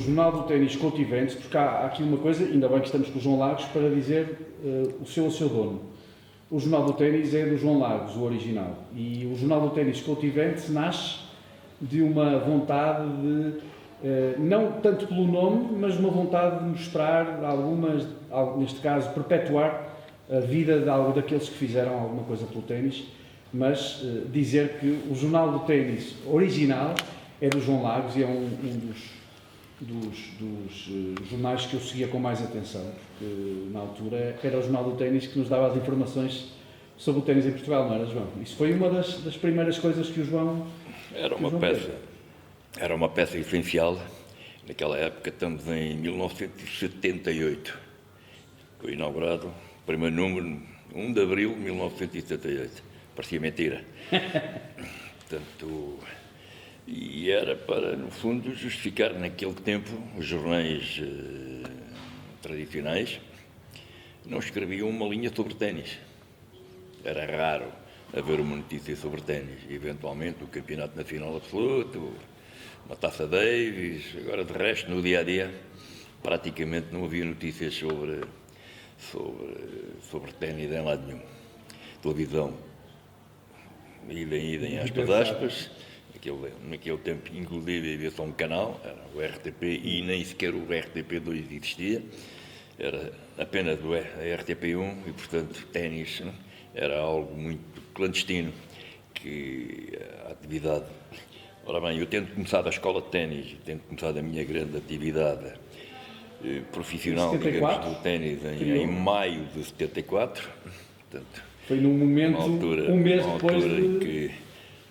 Jornal do Ténis Couto Eventos, porque há aqui uma coisa, ainda bem que estamos com o João Lagos, para dizer o seu dono. O Jornal do Ténis é do João Lagos, o original. E o Jornal do Ténis Couto Eventos nasce de uma vontade de, não tanto pelo nome, mas uma vontade de mostrar neste caso, perpetuar a vida daqueles que fizeram alguma coisa pelo ténis, mas dizer que o Jornal do Ténis original é do João Lagos e é um dos jornais que eu seguia com mais atenção, porque na altura era o Jornal do Ténis que nos dava as informações sobre o ténis em Portugal, não era, João? Isso foi uma das primeiras coisas que o João... Era uma peça essencial. Naquela época, estamos em 1978. Foi inaugurado o primeiro número, 1 de abril de 1978. Parecia mentira. Portanto, e era para, no fundo, justificar naquele tempo os jornais tradicionais não escreviam uma linha sobre ténis. Era raro haver uma notícia sobre ténis. Eventualmente o Campeonato Nacional Absoluto, uma Taça Davis. Agora, de resto, no dia-a-dia, praticamente não havia notícias sobre ténis em lado nenhum. Televisão, idem aspas. Naquele tempo, inclusive, havia só um canal, era o RTP, e nem sequer o RTP2 existia. Era apenas a RTP1 e, portanto, ténis era algo muito clandestino, que a atividade... Ora bem, eu tendo começado a escola de ténis, tendo começado a minha grande atividade profissional, 74? digamos, do ténis em maio de 74, portanto, foi num momento, um mês depois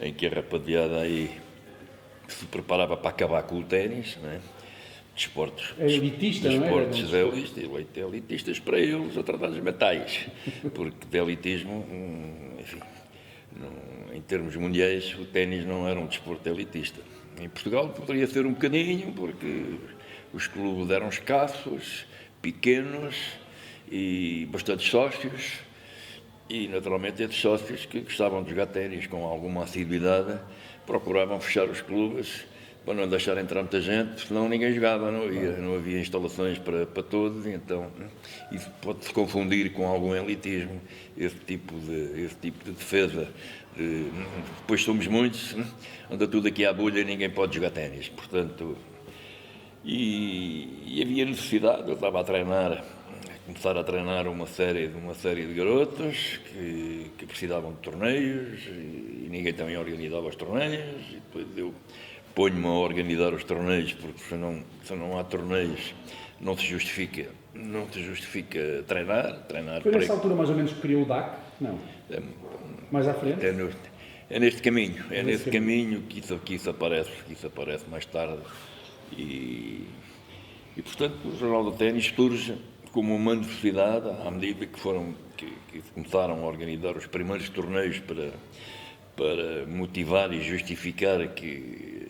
em que a rapaziada aí se preparava para acabar com o ténis, não é? Desportos elitistas para eles, atrasados mentais, porque de elitismo, enfim, em termos mundiais, o ténis não era um desporto elitista. Em Portugal poderia ser um bocadinho, porque os clubes eram escassos, pequenos e bastantes sócios, e naturalmente esses sócios que gostavam de jogar ténis com alguma assiduidade procuravam fechar os clubes para não deixar entrar muita gente, senão ninguém jogava, não havia instalações para todos, e então isso pode-se confundir com algum elitismo, esse tipo de defesa. Depois somos muitos, anda tudo aqui à bolha e ninguém pode jogar ténis, portanto, e havia necessidade, eu estava começar a treinar uma série de garotos que precisavam de torneios, e ninguém também organizava os torneios, e depois eu ponho-me a organizar os torneios, porque se não há torneios não se justifica treinar. Foi nessa altura mais ou menos que criou o DAC? Não. Mais à frente? É neste caminho que isso aparece mais tarde. E portanto, o Jornal do Ténis surge como uma necessidade, à medida que começaram a organizar os primeiros torneios para motivar e justificar que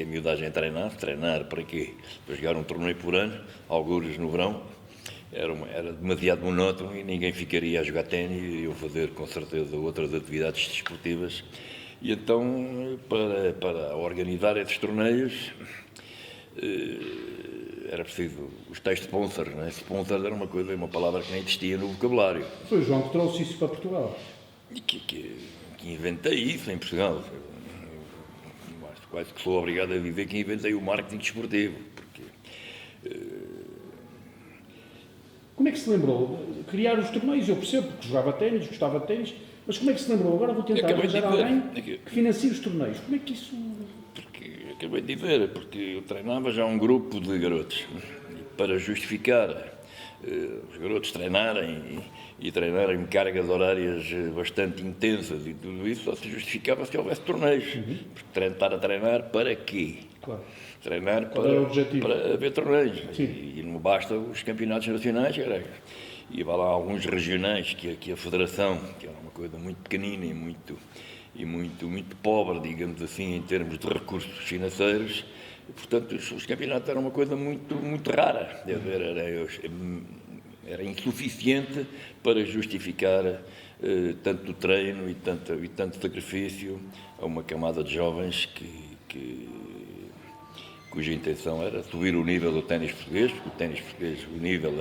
a miudagem treinar para quê? Para jogar um torneio por ano, algures no verão, era demasiado monótono e ninguém ficaria a jogar ténis, iriam fazer com certeza outras atividades desportivas. E então, para organizar esses torneios, era preciso os tais sponsors, não é? Sponsors era uma palavra que nem existia no vocabulário. Foi o João que trouxe isso para Portugal. E que inventei isso em Portugal. Quase que sou obrigado a dizer que inventei o marketing desportivo, porque... Como é que se lembrou? Criar os torneios, eu percebo, porque jogava ténis, gostava de ténis, mas como é que se lembrou? Agora vou tentar arranjar alguém que financie os torneios. Como é que isso... Acabei de dizer, porque eu treinava já um grupo de garotos, e para justificar os garotos treinarem cargas horárias bastante intensas e tudo isso, só se justificava se houvesse torneios. Porque estar a treinar para quê? Claro. Treinar para haver torneios. E não basta os campeonatos nacionais, ia lá alguns regionais que a Federação, que era uma coisa muito pequenina e muito pobre, digamos assim, em termos de recursos financeiros. E, portanto, os campeonatos eram uma coisa muito rara. Era insuficiente para justificar tanto treino e tanto sacrifício a uma camada de jovens que cuja intenção era subir o nível do ténis português, porque o ténis português, o nível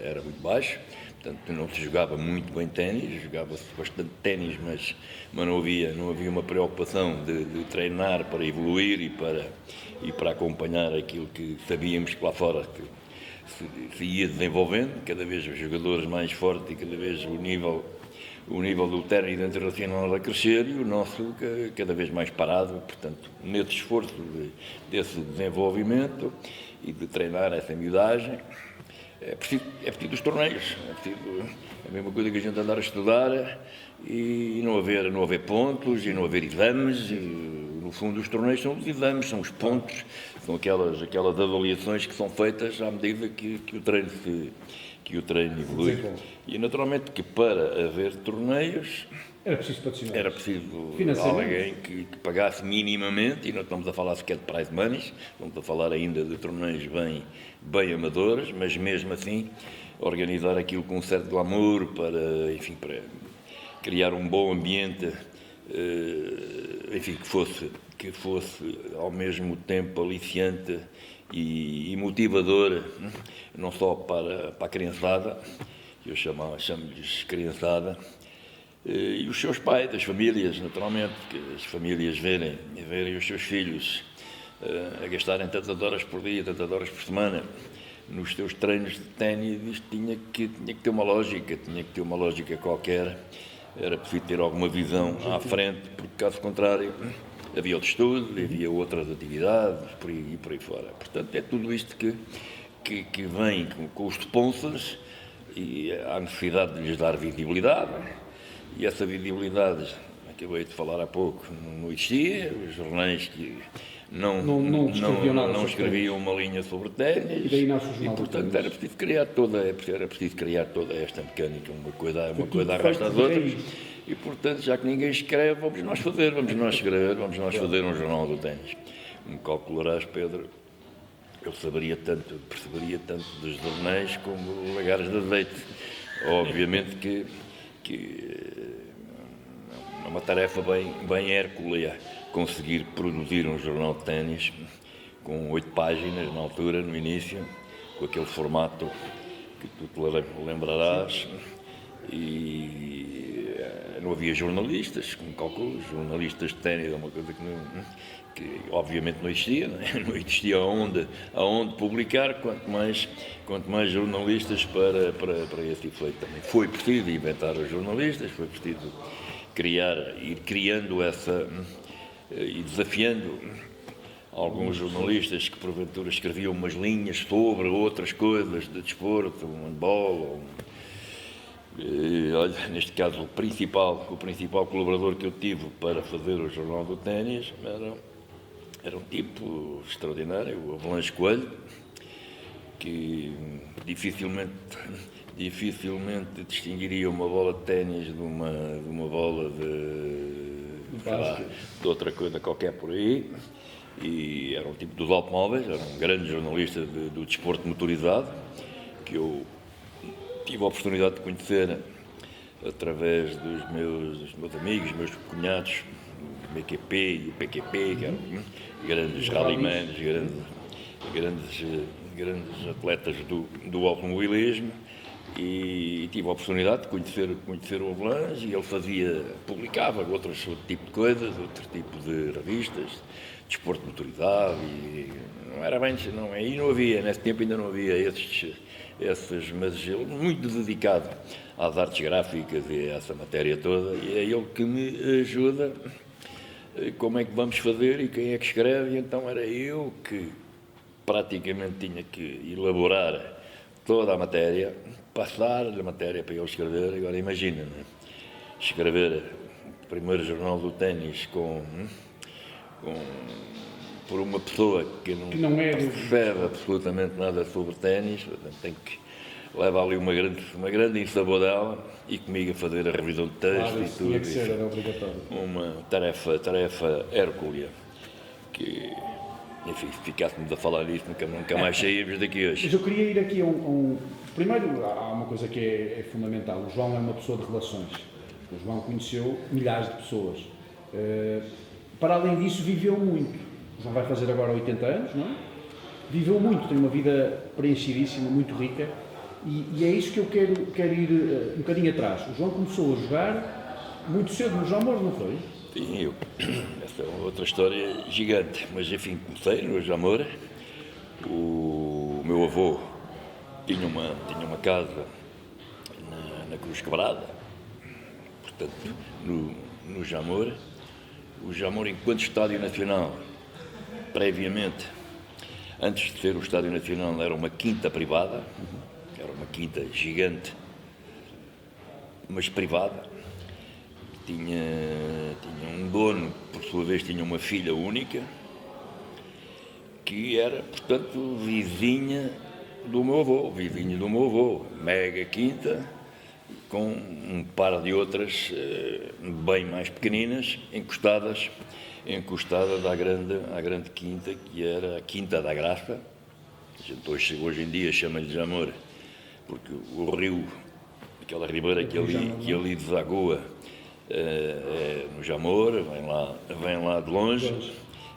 era muito baixo, portanto não se jogava muito bem ténis, jogava-se bastante ténis, mas não havia uma preocupação de treinar para evoluir e para acompanhar aquilo que sabíamos que lá fora se ia desenvolvendo, cada vez os jogadores mais fortes e cada vez o nível do ténis internacional a crescer e o nosso cada vez mais parado. Portanto, nesse esforço desse desenvolvimento e de treinar essa miudagem, é preciso os torneios, é a mesma coisa que a gente andar a estudar e não haver pontos e não haver exames. No fundo, os torneios são os exames, são os pontos, são aquelas avaliações que são feitas à medida que o treino evolui. E naturalmente que para haver torneios era preciso alguém que pagasse minimamente, e não estamos a falar sequer de prize money, estamos a falar ainda de torneios bem amadores, mas mesmo assim organizar aquilo com um certo glamour para criar um bom ambiente, que fosse ao mesmo tempo aliciante e motivador, não só para a criançada, que eu chamo-lhes criançada, e os seus pais, as famílias, naturalmente, que as famílias verem os seus filhos a gastarem tantas horas por dia, tantas horas por semana, nos seus treinos de ténis. Isto tinha que ter uma lógica qualquer, era preciso ter alguma visão à frente, porque caso contrário havia outro estudo, havia outras atividades, por aí fora. Portanto, é tudo isto que vem com os sponsors e há necessidade de lhes dar visibilidade, e essa visibilidade, acabei de falar há pouco, não existia, os jornais que não escreviam uma linha sobre ténis, e portanto era preciso criar toda esta mecânica, uma coisa arrasta as outras, e portanto, já que ninguém escreve, vamos nós escrever, vamos nós fazer um jornal do ténis. Me calcularás, Pedro, eu perceberia tanto dos jornais como lagares de azeite. Obviamente que é uma tarefa bem hércula conseguir produzir um jornal de ténis com 8 páginas na altura, no início, com aquele formato que tu te lembrarás, e não havia jornalistas, como calculo, jornalistas de ténis é uma coisa que obviamente não existia, não existia aonde publicar, quanto mais jornalistas para esse efeito também. Foi preciso inventar os jornalistas, foi preciso ir criando e desafiando alguns jornalistas que porventura escreviam umas linhas sobre outras coisas de desporto, um handball, olha, neste caso o principal colaborador que eu tive para fazer o Jornal do Ténis era um tipo extraordinário, o Avalanche Coelho, que dificilmente distinguiria uma bola de ténis de uma bola de outra coisa qualquer por aí. E era um tipo dos automóveis, era um grande jornalista do desporto motorizado, que eu tive a oportunidade de conhecer através dos meus amigos, meus cunhados, o BQP e o PQP, que eram grandes rallymen, grandes atletas do automobilismo, e tive a oportunidade de conhecer o Avalanche, e ele publicava outro tipo de coisas, outro tipo de revistas, desporto motorizado, e não era bem, aí não havia, nesse tempo ainda não havia esses, mas ele muito dedicado às artes gráficas e a essa matéria toda, e é ele que me ajuda como é que vamos fazer e quem é que escreve. E então era eu que praticamente tinha que elaborar toda a matéria, passar-lhe a matéria para ele escrever. Agora imagina, né? Escrever o primeiro jornal do ténis por uma pessoa que não percebe absolutamente nada sobre ténis, tem que levar ali uma grande insabordela, e comigo a fazer a revisão de texto e tudo. Era obrigatório. Uma tarefa hércula, que, enfim, se ficássemos a falar disso, nunca mais saímos daqui hoje. Mas eu queria ir aqui a Primeiro, há uma coisa que é fundamental. O João é uma pessoa de relações. O João conheceu milhares de pessoas. Para além disso, viveu muito. O João vai fazer agora 80 anos, não é? viveu muito, tem uma vida preenchidíssima, muito rica, e é isso que eu quero ir um bocadinho atrás. O João começou a jogar muito cedo no Jamor, não foi? Sim, essa é outra história gigante, mas enfim, comecei no Jamor. O meu avô tinha uma casa na Cruz Quebrada, portanto, no Jamor. O Jamor, enquanto Estádio Nacional, previamente, antes de ser o Estádio Nacional, era uma quinta privada, era uma quinta gigante, mas privada. Tinha um dono, por sua vez tinha uma filha única, que era, portanto, vizinha do meu avô, mega quinta, com um par de outras bem mais pequeninas, encostadas à grande quinta, que era a Quinta da Graça. A gente hoje em dia chama-lhe Jamor, porque o rio, aquela ribeira que ali desagoa, no Jamor, vem lá de longe,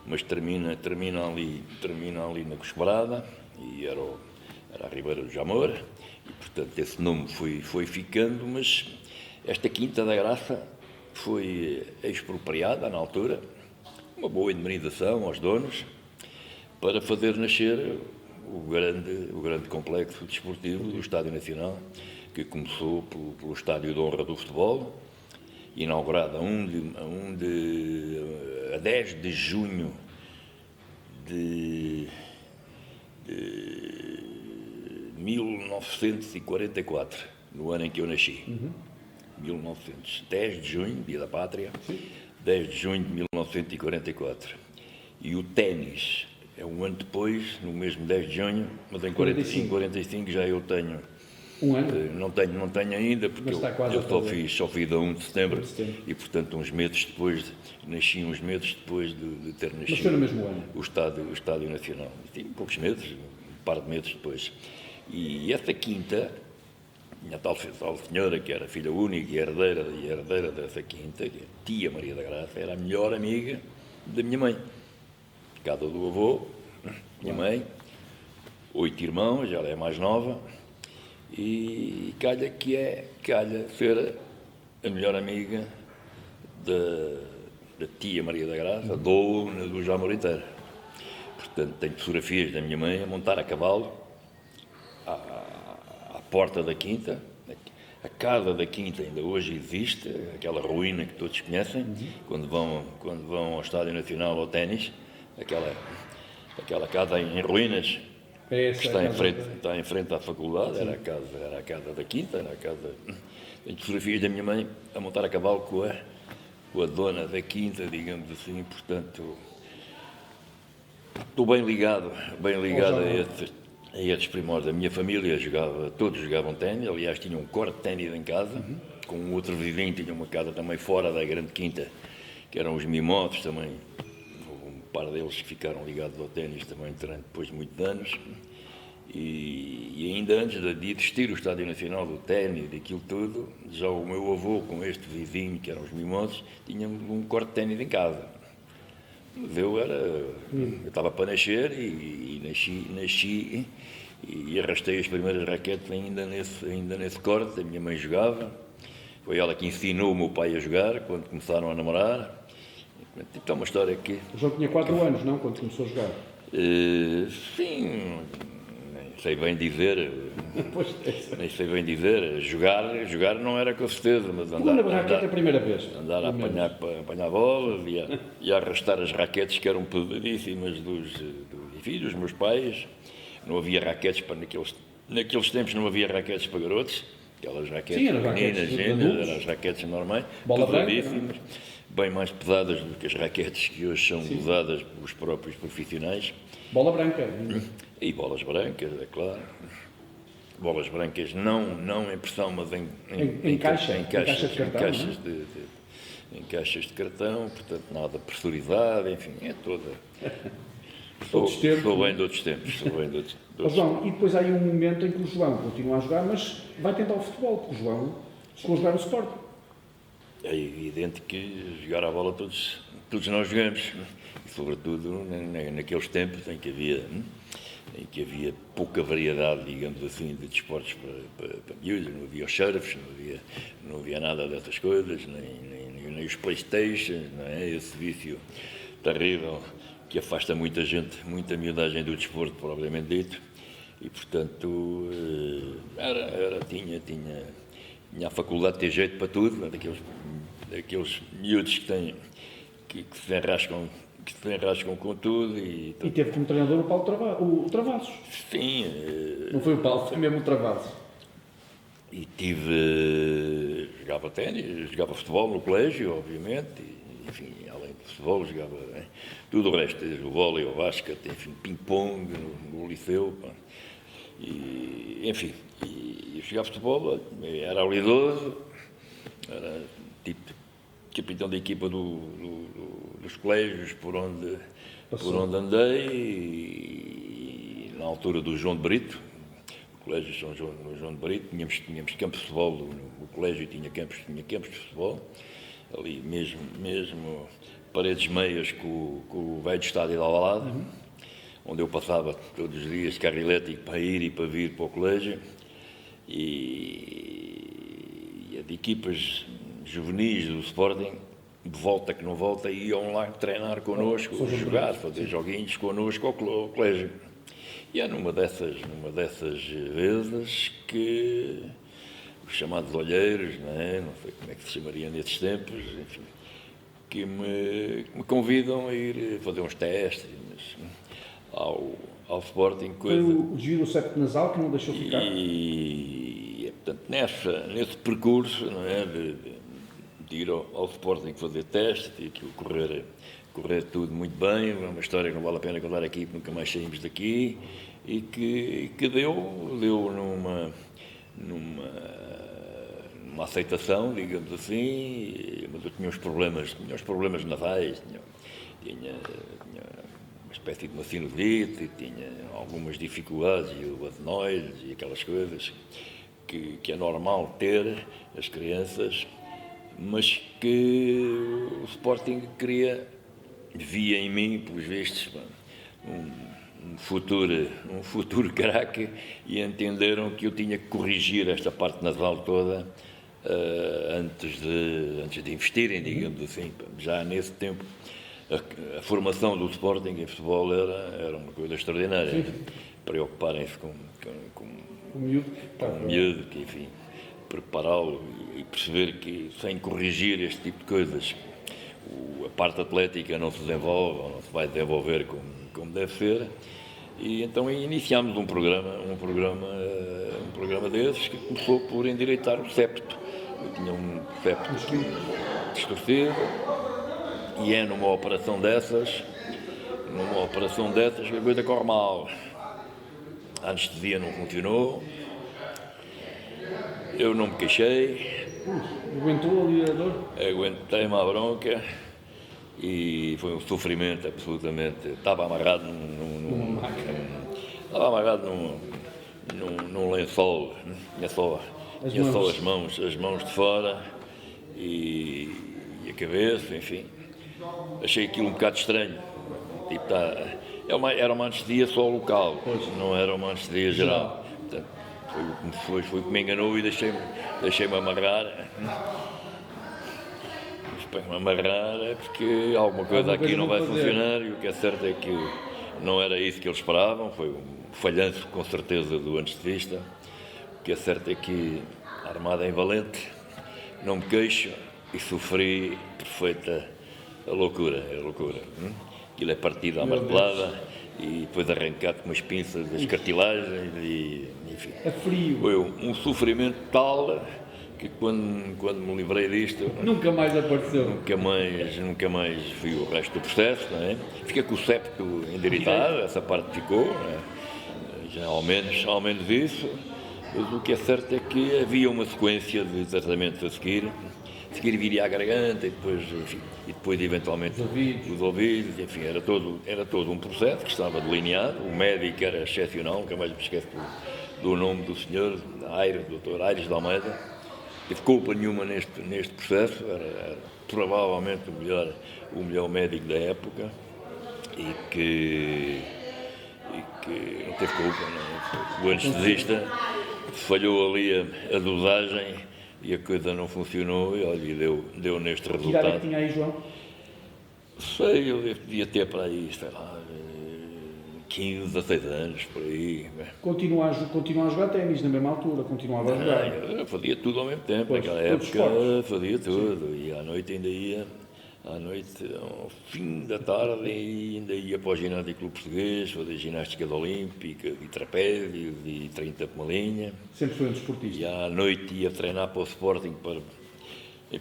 mas termina ali na Cosquebrada, e era a ribeira do Jamor, e portanto esse nome foi ficando, mas esta Quinta da Graça foi expropriada na altura, uma boa indemnização aos donos, para fazer nascer o grande complexo desportivo do Estádio Nacional, que começou pelo Estádio de Honra do Futebol, inaugurado a 10 de junho de 1944, no ano em que eu nasci. 10 de junho, dia da pátria, 10 de junho de 1944. E o ténis é um ano depois, no mesmo 10 de junho, mas em 45 já eu tenho. Um ano? Não tenho ainda, porque eu só fiz a 1 de setembro, e portanto nasci uns meses depois de ter nascido. Mas foi no mesmo ano? O Estádio Nacional. Tinha poucos meses, um par de meses depois. E essa quinta, a tal senhora, que era filha única e herdeira dessa quinta, que é a tia Maria da Graça, era a melhor amiga da minha mãe. Casa do avô, minha mãe, 8 irmãos, ela é a mais nova, e calha ser a melhor amiga da tia Maria da Graça, dona do Jamor inteiro. Portanto, tenho fotografias da minha mãe a montar a cavalo à porta da quinta. A casa da quinta ainda hoje existe, aquela ruína que todos conhecem, quando vão ao Estádio Nacional ao ténis, aquela casa em ruínas, que está em frente à faculdade. Era a casa da quinta, Tenho fotografias da minha mãe a montar a cavalo com a dona da quinta, digamos assim. Portanto, estou bem ligado a estes primórdios. A minha família todos jogavam ténis, aliás tinham um corte de ténis em casa, com um outro vizinho, tinha uma casa também fora da grande quinta, que eram os mimotes também. Um par deles que ficaram ligados ao ténis também durante depois de muitos anos, e ainda antes de existir o Estádio Nacional do ténis, daquilo tudo, já o meu avô com este vizinho, que eram os mimotes, tinha um corte de ténis em casa. Mas eu estava para nascer e nasci e arrastei as primeiras raquetes ainda nesse corte. A minha mãe jogava, foi ela que ensinou o meu pai a jogar quando começaram a namorar. Então, uma história que... O João tinha 4 anos, não? Quando começou a jogar? Sim, nem sei bem dizer. Jogar não era com certeza, mas andar na raquete a primeira vez. Andar a apanhar bolas e a arrastar as raquetes que eram pesadíssimas dos meus pais. Não havia raquetes para naqueles tempos não havia raquetes para garotos. Aquelas raquetes pequeninas, eram as raquetes normais, pesadíssimas. Bem mais pesadas do que as raquetes que hoje são usadas pelos próprios profissionais. Bola branca. E bolas brancas, é claro. Bolas brancas não em pressão, mas em caixas de cartão, portanto nada pressurizado, enfim, é toda. Estou bem de outros tempos. João, e depois há aí um momento em que o João continua a jogar, mas vai tentar o futebol, porque o João chegou a jogar no Sporting. é evidente que jogar a bola todos nós jogamos, e sobretudo naqueles tempos em que havia pouca variedade, digamos assim, de desportos para miúdos, não havia os surfs, não havia nada dessas coisas, nem os Playstations, não é? Esse vício terrível que afasta muita gente, muita miudagem do desporto, propriamente dito, e portanto tinha a faculdade de ter jeito para tudo, daqueles miúdos que se enrascam com tudo. E teve como treinador o Travassos. Sim. Não foi o Paulo, foi mesmo o Travassos. E jogava ténis, jogava futebol no colégio, obviamente, e, enfim, além do futebol jogava tudo o resto, desde o vôlei, o basquete, enfim, ping-pong no liceu, pá. E, enfim, eu jogava futebol, era habilidoso, era tipo capitão da equipa dos colégios por onde andei, e na altura do João de Brito, o colégio São João de Brito, tínhamos campos de futebol, o colégio tinha campos de futebol, ali mesmo paredes meias com o velho estádio de Alvalade, onde eu passava todos os dias de carro elétrico para ir e para vir para o colégio, e de equipas juvenis do Sporting, de volta que não volta, iam lá treinar connosco, jogar, fazer joguinhos connosco ao colégio. E é numa dessas vezes que os chamados olheiros, não sei como é que se chamaria nesses tempos, enfim, que me convidam a ir fazer uns testes ao Sporting. Foi o Giro Septo Nasal que não deixou ficar? E portanto, nesse percurso, não é, de ir ao Sporting fazer testes e aquilo correr tudo muito bem, é uma história que não vale a pena contar aqui, porque nunca mais saímos daqui, e que deu numa aceitação, digamos assim, mas eu tinha uns problemas nasais, tinha uma espécie de uma sinusite, tinha algumas dificuldades, e o adenoides e aquelas coisas que é normal ter as crianças, mas que o Sporting via em mim, pelos vistos, um futuro craque, e entenderam que eu tinha que corrigir esta parte nasal toda antes de investirem, digamos assim. Já nesse tempo, a formação do Sporting em futebol era uma coisa extraordinária. Preocuparem-se com o miúdo, que, enfim, prepará-lo e perceber que, sem corrigir este tipo de coisas, a parte atlética não se desenvolve, ou não se vai desenvolver como deve ser. E então iniciámos um programa desses, que começou por endireitar o septo. Eu tinha um septo distorcido, e é numa operação dessas que a coisa corre mal. A anestesia não funcionou, eu não me queixei. Aguentou ali a dor? Aguentei-me à bronca, e foi um sofrimento absolutamente. Estava amarrado num lençol, tinha só as mãos de fora e a cabeça, enfim. Achei aquilo um bocado estranho. Tipo, era uma anestesia só local, não era uma anestesia geral. Portanto, foi o que me enganou, e deixei-me amarrar. Para-me amarrar é porque alguma coisa aqui não vai funcionar, e o que é certo é que não era isso que eles esperavam. Foi um falhanço, com certeza, do anestesista. O que é certo é que, armado em valente, não me queixo, e sofri perfeita a loucura. Aquilo é partido à martelada e depois arrancado com umas pinças das cartilagens, e, enfim. É frio. Foi um sofrimento tal que, quando me livrei disto, nunca mais apareceu. Nunca mais vi o resto do processo, não é? Fiquei com o septo endireitado, essa parte ficou, não é? Já ao menos isso. Mas o que é certo é que havia uma sequência de tratamentos a seguir viria à garganta, e depois eventualmente os ouvidos, enfim, era todo um processo que estava delineado. O médico era excepcional, nunca mais me esqueço do nome do senhor, Dr. Aires de Almeida, teve culpa nenhuma neste processo, era provavelmente o melhor médico da época e que não teve culpa, não. O anestesista falhou ali a dosagem e a coisa não funcionou e olha, deu neste Que idade é que resultado. tinha aí, João? Sei, eu devia ter para aí, sei lá, 15, 16 anos, por aí. Continua a jogar ténis na mesma altura, continuava a jogar. Eu fazia tudo ao mesmo tempo, Pois, naquela todos os época esportes. fazia tudo. E à noite ainda ia, ao fim da tarde, ainda ia para o ginásio Clube Português, fazer ginástica olímpica, e trapézio, e 30 por uma linha. Sempre foi um desportista. E à noite ia treinar para o Sporting para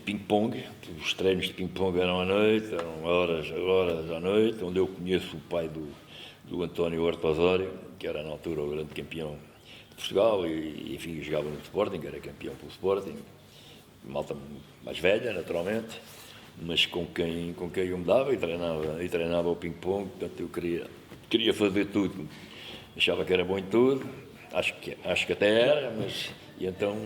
ping-pong. Os treinos de ping-pong eram à noite, eram horas à noite, onde eu conheço o pai do António Horta Osório, que era na altura o grande campeão de Portugal e enfim, jogava no Sporting, era campeão pelo Sporting. Malta mais velha, naturalmente, mas com quem eu me dava e treinava o ping-pong, portanto eu queria fazer tudo. Achava que era bom em tudo, acho que até era, mas e então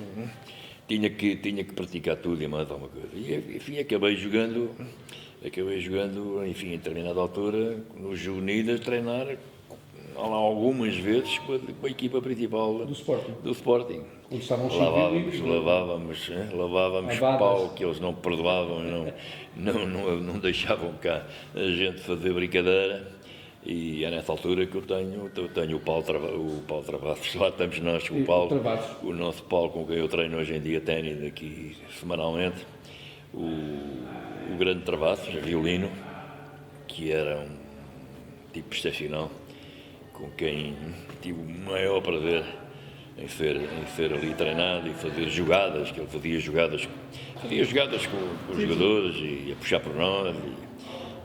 tinha que praticar tudo e mais alguma coisa. E enfim, acabei jogando, enfim, em determinada altura, nos juvenis, treinar algumas vezes com a equipa principal Do Sporting. Onde estavam os 5 livros. Lavávamos Lavadas. pau, que eles não perdoavam, não deixavam cá a gente fazer brincadeira. E é nessa altura que eu tenho o Paulo Travassos, lá estamos nós com o Paulo, Travassos. o nosso Paulo com quem eu treino hoje em dia ténis aqui semanalmente, o grande Travassos, violino, que era um tipo excepcional, com quem tive o maior prazer em ser ali treinado e fazer jogadas, que ele fazia jogadas com os jogadores e a puxar por nós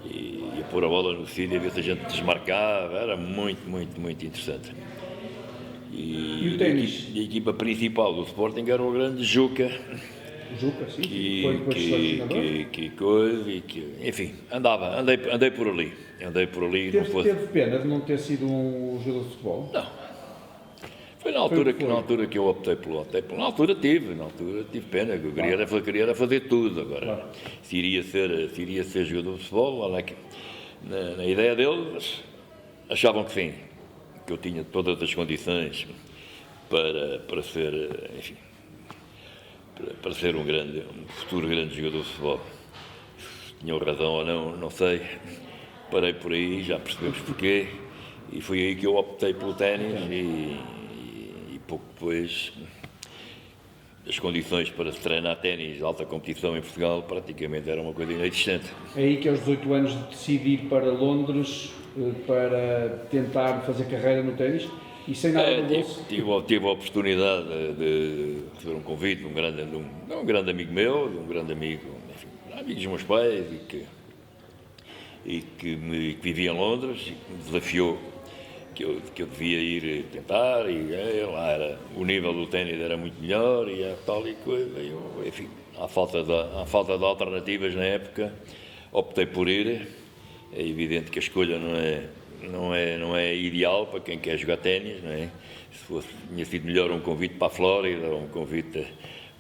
e a pôr a bola no sítio e a ver se a gente desmarcava, era muito interessante. E o ténis? A equipa principal do Sporting era o grande Juca, O Juca, sim. Foi depois selecionador. enfim, andei por ali. Teve pena de não ter sido um jogador de futebol? Não. Foi na altura que eu optei pelo. Na altura tive pena, que eu queria era fazer tudo agora. Claro. Se iria ser jogador de futebol, lá na ideia deles, achavam que sim, que eu tinha todas as condições para ser, enfim, para ser um futuro grande jogador de futebol. Tinham razão ou não sei. Parei por aí, já percebemos porquê, e foi aí que eu optei pelo ténis e pouco depois as condições para se treinar ténis de alta competição em Portugal praticamente era uma coisa inexistente. É aí que aos 18 anos decidi ir para Londres para tentar fazer carreira no ténis e sem nada no bolso. Tive a oportunidade de receber um convite de um grande amigo meu, de um grande amigo, enfim, amigos dos meus pais e que vivia em Londres e que me desafiou que eu devia ir tentar e lá o nível do ténis era muito melhor e tal e coisa. Enfim, à falta de alternativas na época, optei por ir. É evidente que a escolha não é ideal para quem quer jogar ténis, não é? Tinha sido melhor um convite para a Flórida, ou um convite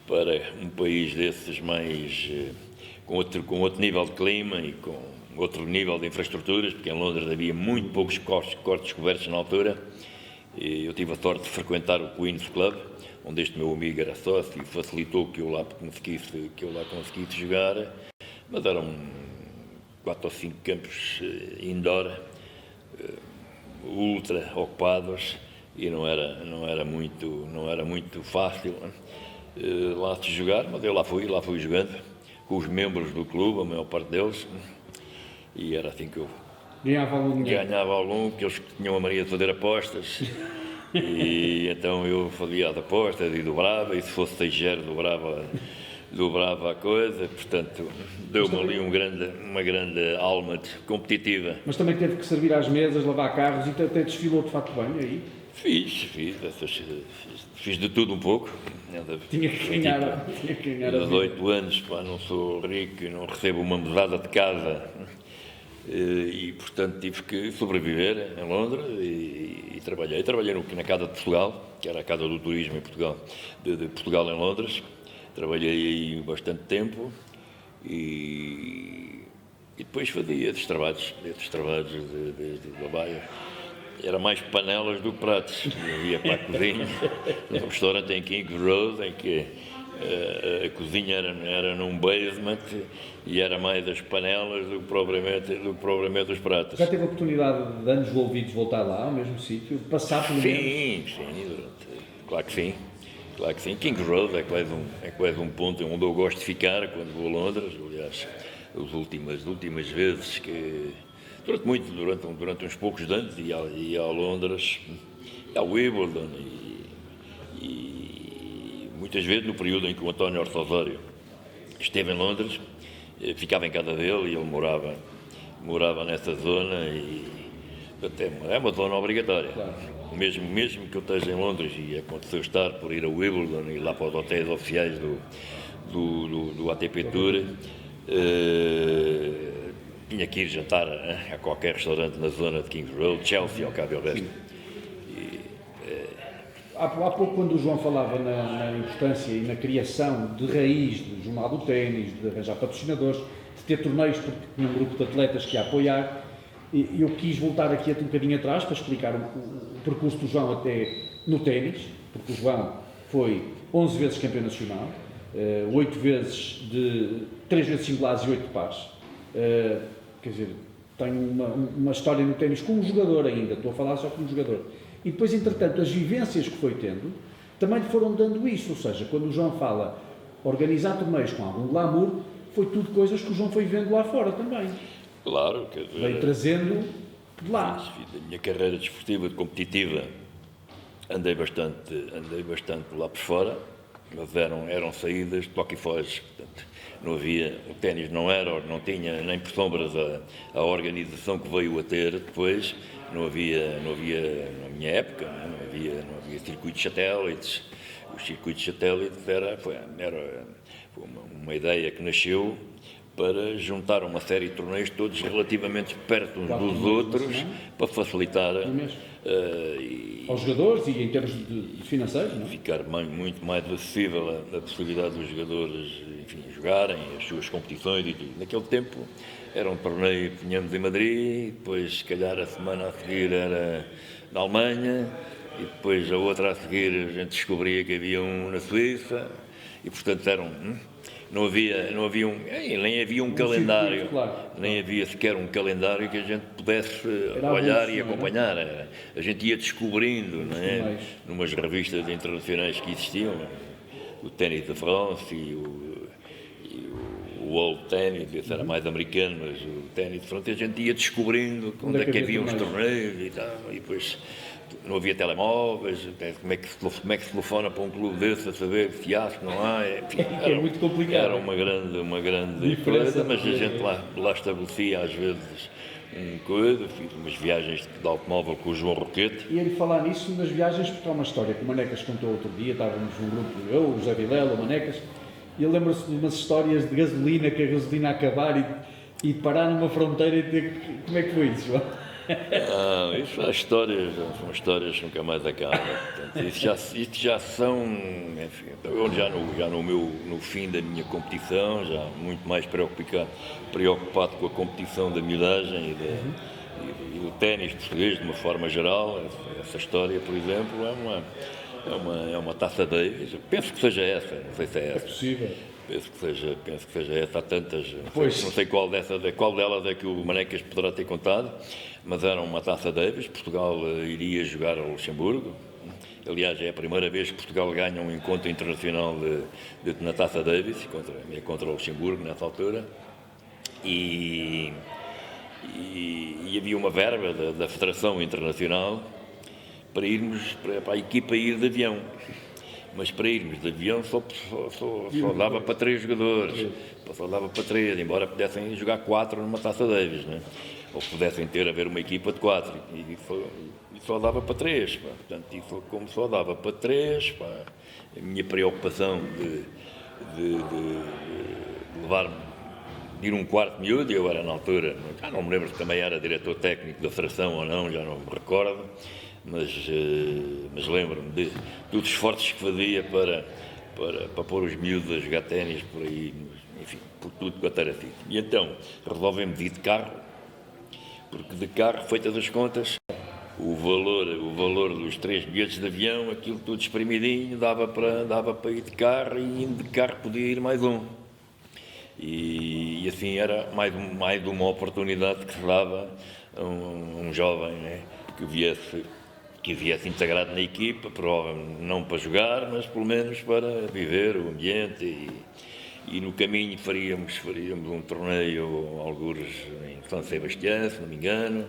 para um país desses mais com outro nível de clima e com outro nível de infraestruturas, porque em Londres havia muito poucos cortes cobertos na altura. E eu tive a sorte de frequentar o Queen's Club, onde este meu amigo era sócio e facilitou que eu lá conseguisse jogar, mas eram 4 ou 5 campos indoor, ultra ocupados, e não era muito fácil lá se jogar, mas eu lá fui jogando com os membros do clube, a maior parte deles, e era assim que eu ganhava algum, porque eles tinham a mania de fazer apostas, e então eu fazia as apostas e dobrava, e se fosse 6-0 dobrava a coisa, portanto deu-me ali uma grande alma competitiva. Mas também teve que servir às mesas, lavar carros e até desfilou de fato bem aí? Fiz de tudo um pouco. Tinha que ganhar a 18 anos, não sou rico, não recebo uma mesada de casa e portanto tive que sobreviver em Londres e trabalhei na Casa de Portugal, que era a Casa do Turismo em Portugal, de Portugal em Londres. trabalhei aí bastante tempo e depois fazia esses trabalhos de trabalho. Era mais panelas do que pratos. Eu ia para a cozinha, num restaurante em King Road, em que a cozinha era num basement e era mais as panelas do que propriamente os pratos. Já teve a oportunidade de anos envolvidos voltar lá, ao mesmo sítio, de passar pelo menos? Sim, claro que sim. Claro que sim. King Road é quase um ponto onde eu gosto de ficar quando vou a Londres. Aliás, as últimas vezes que... Durante uns poucos anos ia a Londres, a Wimbledon e muitas vezes no período em que o António Ortosório esteve em Londres, ficava em casa dele e ele morava nessa zona e é uma zona obrigatória. Claro. Mesmo que eu esteja em Londres e aconteceu estar por ir a Wimbledon e lá para os hotéis oficiais do ATP Tour, tinha que ir jantar a qualquer restaurante na zona de King Road, Chelsea ao cabo e ao resto. Há pouco, quando o João falava na importância e na criação de raiz do Jornal do Ténis, de arranjar patrocinadores, de ter torneios porque tinha um grupo de atletas que ia apoiar, e eu quis voltar aqui um bocadinho atrás para explicar o percurso do João até no ténis, porque o João foi 11 vezes campeão nacional, 3 vezes singulares e 8 pares. Quer dizer, tenho uma história no ténis como jogador ainda, estou a falar só como jogador. E depois, entretanto, as vivências que foi tendo também lhe foram dando isso, ou seja, quando o João fala organizar torneios com algum glamour, foi tudo coisas que o João foi vendo lá fora também. Claro, quer dizer... Veio trazendo de lá. Da minha carreira desportiva, competitiva, andei bastante lá por fora, mas eram saídas de toque e foge, portanto... Não havia, o ténis não tinha nem por sombras a organização que veio a ter depois, não havia na minha época, não havia circuitos satélites. Os circuitos satélites foi uma ideia que nasceu para juntar uma série de torneios todos relativamente perto uns dos outros, para facilitar aos jogadores e em termos de financeiros, não é? Ficar muito mais acessível a possibilidade dos jogadores, enfim, jogarem as suas competições e tudo. Naquele tempo era um torneio que tínhamos em Madrid, depois se calhar a semana a seguir era na Alemanha e depois a outra a seguir a gente descobria que havia um na Suíça e portanto nem havia um calendário, circuito, claro. Nem havia sequer um calendário que a gente pudesse olhar e acompanhar. A gente ia descobrindo, não é? Numas revistas internacionais que existiam, o Tennis de France e o World Tennis, esse era mais americano, mas o Tennis de France, a gente ia descobrindo onde é que havia uns torneios e tal, e depois não havia telemóveis, como é que se telefona para um clube desse a saber se há, se não há, enfim, é muito complicado. Era uma grande coisa, mas a gente lá estabelecia às vezes fiz umas viagens de automóvel com o João Roquete. E ele falar nisso nas viagens, porque há uma história que o Manecas contou outro dia, estávamos num grupo, eu, o José Vilela, o Manecas, e ele lembra-se de umas histórias de gasolina, que a gasolina acabar e parar numa fronteira e ter... Como é que foi isso, João? Isso são histórias que nunca mais acabam. Portanto, isso já são, enfim, eu já no fim da minha competição, já muito mais preocupado com a competição da miudagem e do ténis português de uma forma geral. Essa história, por exemplo, é uma Taça Davis. Penso que seja essa, não sei se é essa. É possível. Penso que seja essa, há tantas, não sei qual delas é que o Manecas poderá ter contado, mas era uma Taça Davis. Portugal iria jogar ao Luxemburgo. Aliás, é a primeira vez que Portugal ganha um encontro internacional na Taça Davis, contra o Luxemburgo nessa altura. E havia uma verba da Federação Internacional para a equipa ir de avião. Mas para irmos de avião só dava para 3 jogadores, só dava para 3, embora pudessem jogar 4 numa Taça Davis, né? Ou pudessem haver uma equipa de 4, e só dava para 3, pá. Portanto, como só dava para 3, pá, a minha preocupação de ir um quarto miúdo, eu era na altura, já não me lembro se também era diretor técnico da Federação ou não, já não me recordo, mas lembro-me dos esforços que fazia para para pôr os miúdos a jogar ténis por aí, enfim, por tudo quanto era sítio. E então resolvemos ir de carro, porque de carro, feitas as contas, o valor dos 3 bilhetes de avião, aquilo tudo espremidinho, dava para ir de carro, e indo de carro podia ir mais um. E assim era mais uma oportunidade que se dava a um jovem, né, que viesse integrado na equipa, provavelmente não para jogar, mas pelo menos para viver o ambiente. E no caminho faríamos um torneio, algures em São Sebastião, se não me engano,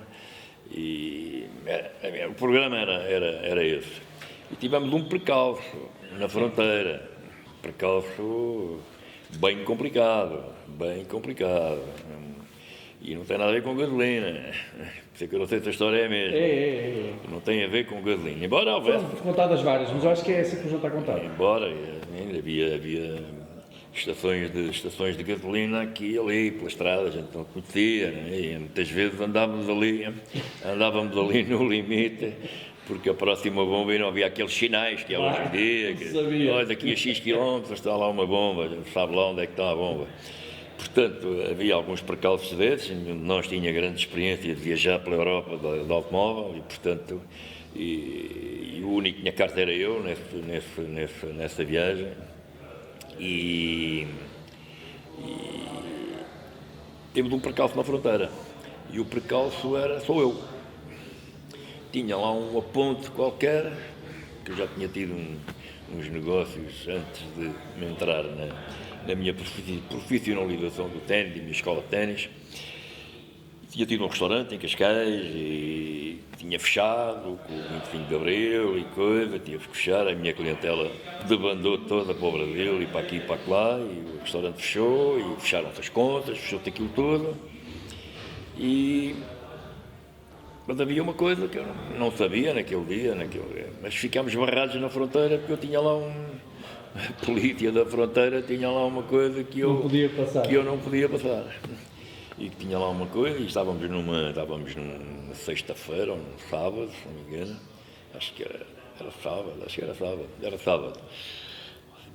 e o programa era esse. E tivemos um percalço na fronteira, bem complicado, e não tem nada a ver com gasolina. Sei que eu não sei se a história é a mesma. Não tem a ver com gasolina. Embora houvesse... Foram contadas várias, mas eu acho que é essa que o João está a contar. Embora havia estações de gasolina aqui e ali, pela estrada, a gente não conhecia, né? E muitas vezes andávamos ali no limite, porque a próxima bomba não havia aqueles sinais que há hoje em dia. Olha, daqui a X quilómetros está lá uma bomba, a gente sabe lá onde é que está a bomba. Portanto, havia alguns percalços desses, nós tínhamos grande experiência de viajar pela Europa de automóvel e, portanto, e o único que tinha carta era eu nessa viagem. E temos um percalço na fronteira, e o percalço sou eu. Tinha lá um aponte qualquer, que eu já tinha tido uns negócios antes de me entrar na minha profissionalização do ténis, da minha escola de ténis. Tinha tido um restaurante em Cascais e tinha fechado com o 25 de Abril e coisa, tinha que fechar, a minha clientela debandou toda para o Brasil e para aqui e para lá, e o restaurante fechou e fecharam-se as contas, fechou-se aquilo tudo. Mas havia uma coisa que eu não sabia naquele dia, mas ficámos barrados na fronteira, porque eu tinha lá a polícia da fronteira tinha lá uma coisa que eu não podia passar. E que tinha lá uma coisa, e estávamos numa sexta-feira, ou num sábado, se não me engano, acho que era sábado,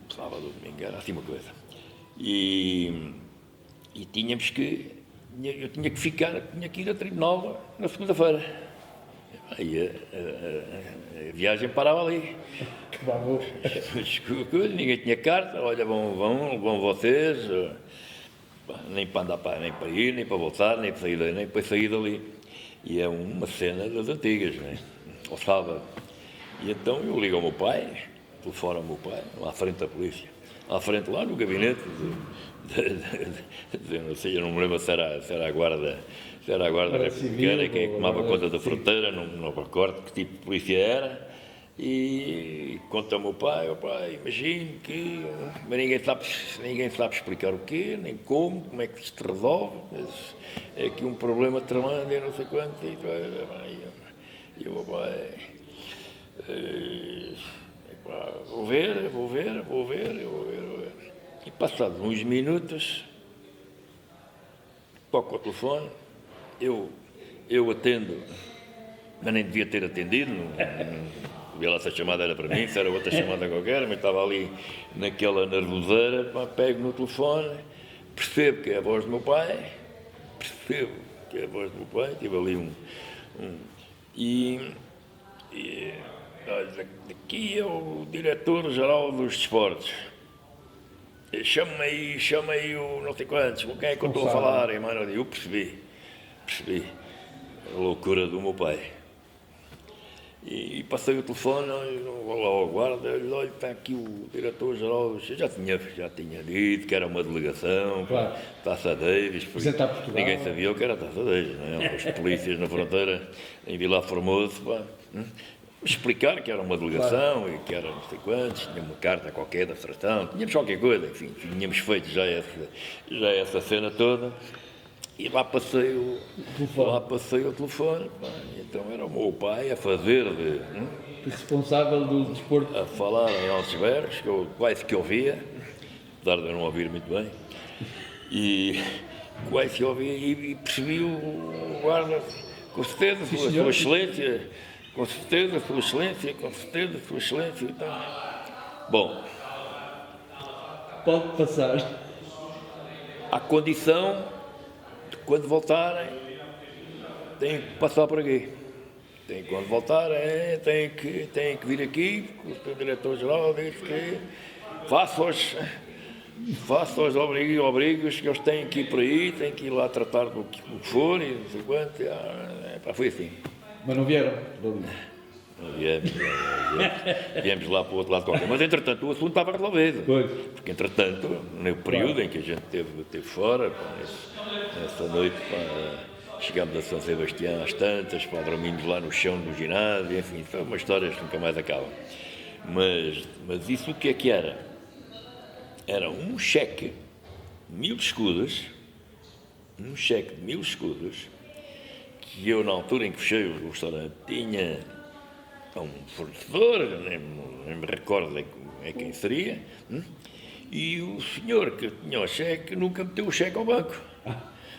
domingo, era assim uma coisa. E tínhamos que, eu tinha que ir a Trinova na segunda-feira. Aí a viagem parava ali. Ninguém tinha carta, olha, vão vocês, nem para andar, nem para ir, nem para voltar, nem para sair dali. E é uma cena das antigas, né? Ao sábado. E então eu ligo ao meu pai, telefono ao meu pai, lá à frente da polícia, lá à frente, lá no gabinete, não sei, eu não me lembro se era a guarda republicana, quem é que tomava conta da fronteira, não recordo que tipo de polícia era. E conta ao meu pai, imagino que mas ninguém sabe explicar o quê, nem como é que isto se resolve, mas é aqui um problema tremendo, eu não sei quanto, e o meu pai, vou ver. E passados uns minutos, toco o telefone, eu atendo, mas nem devia ter atendido, vê lá se a chamada era para mim, se era outra chamada qualquer, mas estava ali naquela nervoseira, pego no telefone, percebo que é a voz do meu pai, tive ali olha, daqui é o diretor-geral dos desportos, chama aí o não sei quantos, com quem é que eu estou a falar, mano? Eu percebi a loucura do meu pai. E passei o telefone, vou lá ao guarda, olha, está aqui o diretor-geral, já tinha dito que era uma delegação, claro. Taça Davis, ninguém sabia o que era Taça Davis, não é? Os polícias na fronteira, em Vila Formoso, explicar que era uma delegação, claro. E que era não sei quantos, tinha uma carta qualquer da federação, tínhamos qualquer coisa, enfim, tínhamos feito já essa cena toda. E lá passei o telefone, então era o meu pai a fazer responsável do desporto. A falar em altos berros, que eu quase que ouvia, apesar de eu não ouvir muito bem, e quase que ouvia e percebi o guarda, com certeza, Sua Excelência, com certeza, Sua Excelência. Então, bom, Pode passar. À condição de quando voltarem, têm que passar por aqui. Quando voltarem, têm que vir aqui, porque o diretor-geral diz que faça os obrigos que eles têm que ir por aí, têm que ir lá tratar do que for e não sei quanto. Foi assim. Mas não vieram? Viemos lá para o outro lado qualquer. Mas, entretanto, o assunto estava resolvido. Pois. Porque, entretanto, no período em que a gente esteve fora, nessa noite, chegámos a São Sebastião às tantas, dormimos lá no chão do ginásio, enfim, foi uma história que nunca mais acaba. Mas isso o que é que era? Era um cheque de 1000 escudos, que eu, na altura em que fechei o restaurante, tinha um fornecedor, nem me recordo quem seria, e o senhor que tinha o cheque nunca meteu o cheque ao banco.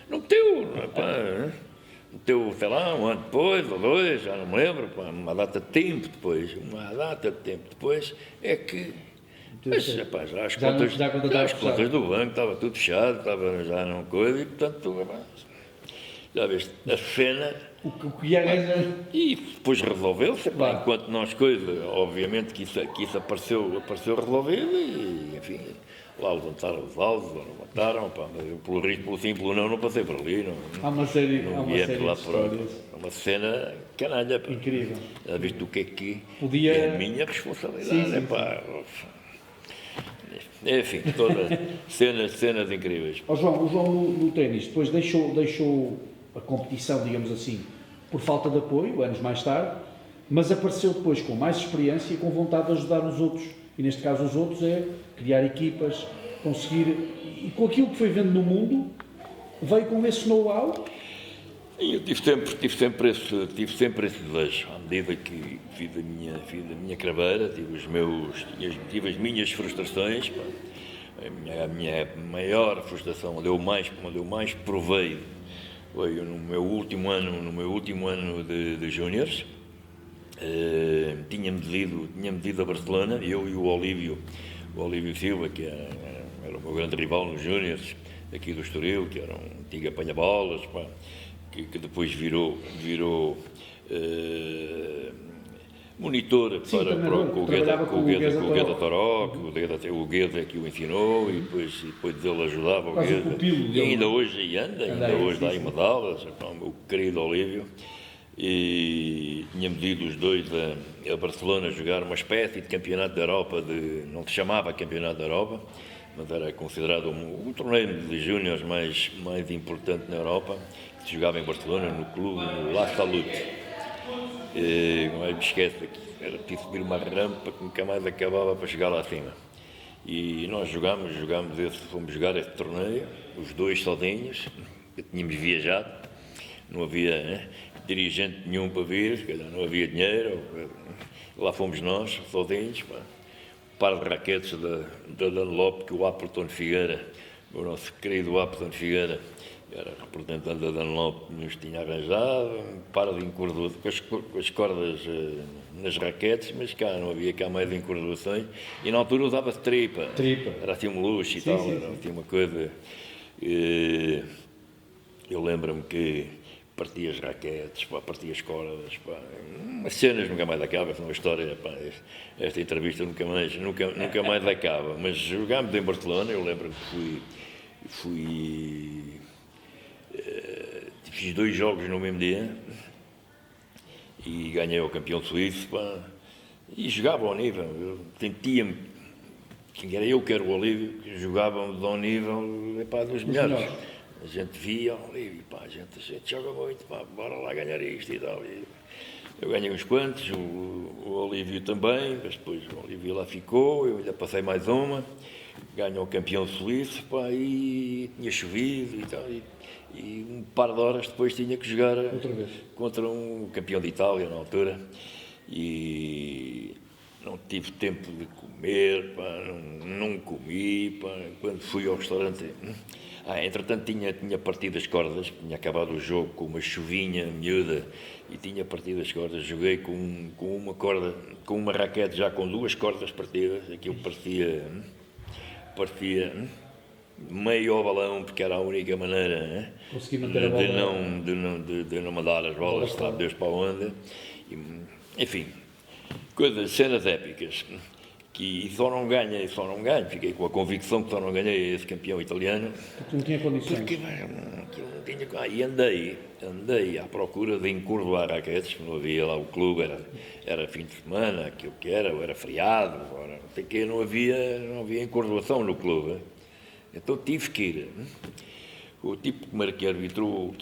Não meteu, meteu, sei lá, um ano depois, ou dois, já não me lembro, uma data de tempo depois, é que... Mas, rapaz, já as contas do banco, estava tudo fechado, estava já não coisa, e portanto, já viste, a cena... O que é... E depois resolveu-se, claro. Enquanto nós coisa, obviamente que isso apareceu resolvido, e enfim, lá levantaram os alvos, levantaram, mas eu, pelo risco, pelo sim, pelo não passei por ali, há uma série lá de histórias. Uma cena canalha, incrível. Já viste o que é que podia... é a minha responsabilidade, Enfim, todas cenas incríveis. O João no ténis depois deixou a competição, digamos assim, por falta de apoio, anos mais tarde, mas apareceu depois com mais experiência e com vontade de ajudar os outros. E neste caso os outros é criar equipas, conseguir... E com aquilo que foi vendo no mundo, veio com esse know-how. Eu tive sempre esse desejo. À medida que fiz a minha craveira, tive as minhas frustrações. A minha maior frustração, onde eu mais provei, foi no meu último ano de júniores. Tínhamos ido a Barcelona, eu e o Olívio Silva, que era o meu grande rival nos júniores, aqui do Estoril, que era um antigo apanha-bolas, que depois virou monitor com o Gueda Toró, que o Gueda que o ensinou, e depois ele ajudava o Gueda. E ainda hoje dá aí umas aulas, o querido Olívio. E tínhamos ido os dois a Barcelona jogar uma espécie de campeonato da Europa, não se chamava campeonato da Europa, mas era considerado o torneio de júniores mais importante na Europa, que se jogava em Barcelona, no clube, no La Salute. Não me esqueço aqui, era preciso subir uma rampa que nunca mais acabava para chegar lá acima. E nós fomos jogar esse torneio, os dois sozinhos, que tínhamos viajado, não havia dirigente nenhum para vir, não havia dinheiro, lá fomos nós, sozinhos, um par de raquetes da Dunlop, que o Appleton Figueira, o nosso querido Appleton Figueira, era representante da Dunlop, nos tinha arranjado, um par de encurdoações, com as cordas nas raquetes, mas não havia cá mais encurdoações, e na altura usava-se tripa, era assim um luxo e tal, era assim uma coisa. Eu lembro-me que partia as raquetes, partia as cordas, umas cenas nunca mais acaba, é uma história, esta entrevista nunca mais acaba, mas jogámos em Barcelona, eu lembro que fiz 2 jogos no mesmo dia e ganhei o campeão suíço, e jogava ao nível, eu sentia-me, que era eu que era o Olívio, que jogávamos ao nível dos melhores. A gente via, a gente joga muito, bora lá ganhar isto e tal. Eu ganhei uns quantos, o Olívio também, mas depois o Olívio lá ficou, eu ainda passei mais uma, ganhou o campeão suíço, e tinha chovido e tal, e um par de horas depois tinha que jogar contra um campeão de Itália na altura, e não tive tempo de comer, não comi, quando fui ao restaurante... entretanto tinha partido as cordas, tinha acabado o jogo com uma chuvinha miúda e tinha partido as cordas, joguei com uma corda, com uma raquete já com 2 cordas partidas, aquilo partia meio ao balão, porque era a única maneira Consegui manter a bola. de não mandar as bolas, sabe Deus para onde. Enfim, cenas épicas. E só não ganho, fiquei com a convicção que só não ganhei esse campeão italiano. Porque não tinha condições. Porque não tinha, e andei à procura de encurvar raquetes, não havia lá o clube, era fim de semana, aquilo que era feriado, não sei o quê, não havia encurvação no clube. Então tive que ir. O tipo que arbitrou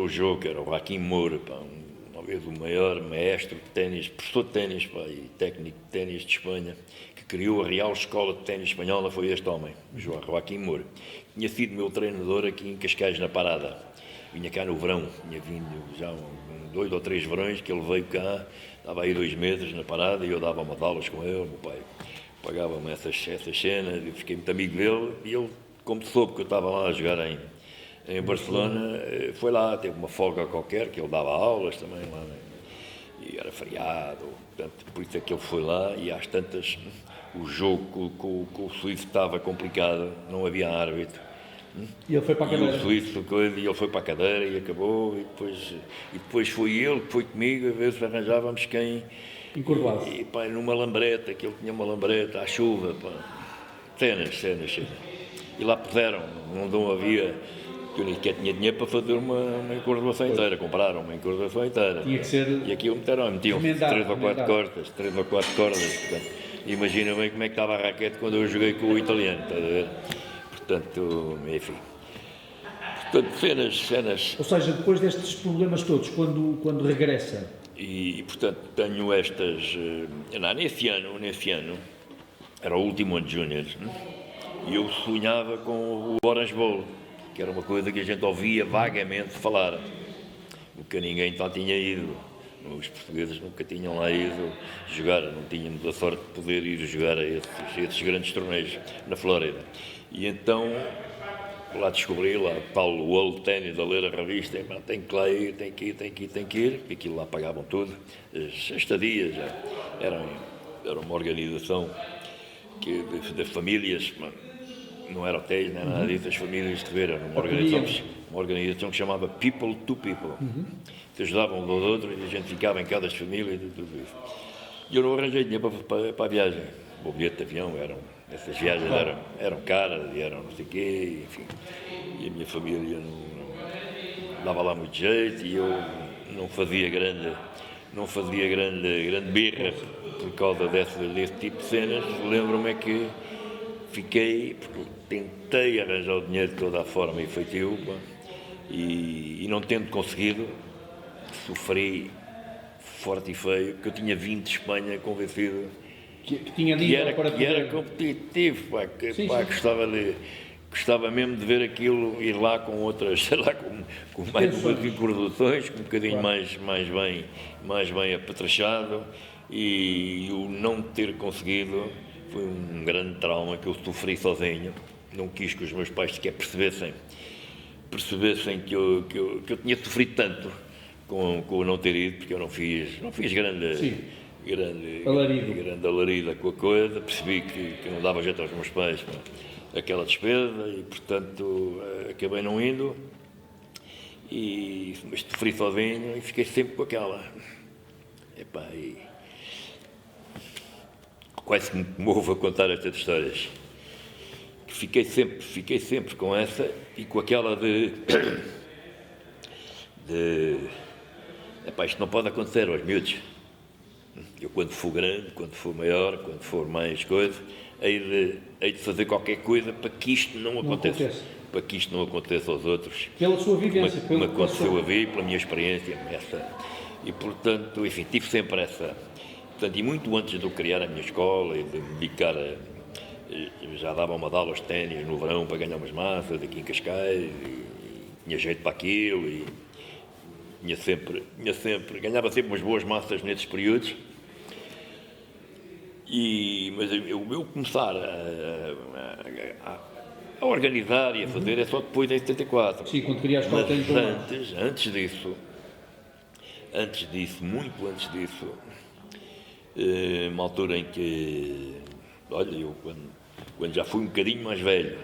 o jogo, que era o Joaquim Moura, talvez o maior maestro de ténis, professor de ténis e técnico de ténis de Espanha, que criou a Real Escola de Ténis Espanhola, foi este homem, Joaquim Moura. Tinha sido meu treinador aqui em Cascais, na Parada. Vinha cá no verão, tinha vindo já 2 ou 3 verões que ele veio cá, estava aí 2 meses na Parada e eu dava umas aulas com ele, meu pai pagava-me essas cenas, eu fiquei muito amigo dele e ele, como soube que eu estava lá a jogar em Barcelona, foi lá, teve uma folga qualquer, que ele dava aulas também lá, e era feriado, portanto, por isso é que ele foi lá, e às tantas, o jogo com o Suíço estava complicado, não havia árbitro. E ele foi para a cadeira. E o Suíço, e ele foi para a cadeira e acabou, e depois foi ele que foi comigo a ver se arranjávamos quem... Encurvado. E pá, numa lambreta, que ele tinha uma lambreta, à chuva, pá. Cenas. E lá puseram, não havia... que eu nem sequer tinha dinheiro para fazer uma encurvação inteira, compraram uma encurvação inteira. Tinha que ser... E aqui metiam 3 ou 4 cordas, portanto, imagina bem como é que estava a raquete quando eu joguei com o italiano, está a ver? Portanto, enfim. Portanto, cenas... Ou seja, depois destes problemas todos, quando regressa... E portanto, tenho estas... Nesse ano, era o último ano de Júniores, e eu sonhava com o Orange Bowl, que era uma coisa que a gente ouvia vagamente falar. Nunca ninguém lá tinha ido. Os portugueses nunca tinham lá ido jogar, não tínhamos a sorte de poder ir jogar a esses grandes torneios na Flórida. E então, lá descobri, lá Paulo World Tennis, a ler a revista, tem que lá ir, tem que ir, porque aquilo lá pagavam tudo. As estadias era uma organização de famílias, não era hotéis, nem nada disso, as famílias de ver, era uma organização que se chamava People to People. Se ajudavam uns aos outros e a gente ficava em cada família e tudo isso. E eu não arranjei dinheiro para a viagem. O bilhete de avião, essas viagens eram caras e eram não sei o quê, enfim. E a minha família não dava lá muito jeito e eu não fazia grande birra por causa desse tipo de cenas. Lembro-me é que fiquei, porque tentei arranjar o dinheiro de toda a forma e feitio, e não tendo conseguido, sofri forte e feio, porque eu tinha vindo de Espanha convencido que tinha dinheiro para que era competitivo, gostava mesmo de ver aquilo, ir lá com outras, sei lá, com mais umas incorporações, com um bocadinho mais bem apetrechado, e o não ter conseguido foi um grande trauma que eu sofri sozinho. Não quis que os meus pais sequer percebessem que eu tinha sofrido tanto com o não ter ido, porque eu não fiz grande alarido com a coisa. Percebi que não dava jeito aos meus pais aquela despesa e, portanto, acabei não indo, mas sofri sozinho e fiquei sempre com aquela. Quase que me comovo a contar estas histórias. Fiquei sempre com essa e com aquela isto não pode acontecer aos miúdos. Eu, quando for grande, quando for maior, quando for mais coisa, hei de fazer qualquer coisa para que isto não aconteça. Para que isto não aconteça aos outros. Pela sua vivência. Como aconteceu a ver, pela minha experiência. E, portanto, enfim, tive sempre essa... Portanto, e muito antes de eu criar a minha escola e de me dedicar já dava umas aulas de ténis no verão para ganhar umas massas aqui em Cascais e tinha jeito para aquilo e ganhava sempre umas boas massas nesses períodos. Mas eu começar a organizar e a fazer é só depois em 74. Sim, quando queria a escola de ténis. Antes disso, muito antes disso, uma altura em que, olha, eu quando já fui um bocadinho mais velho,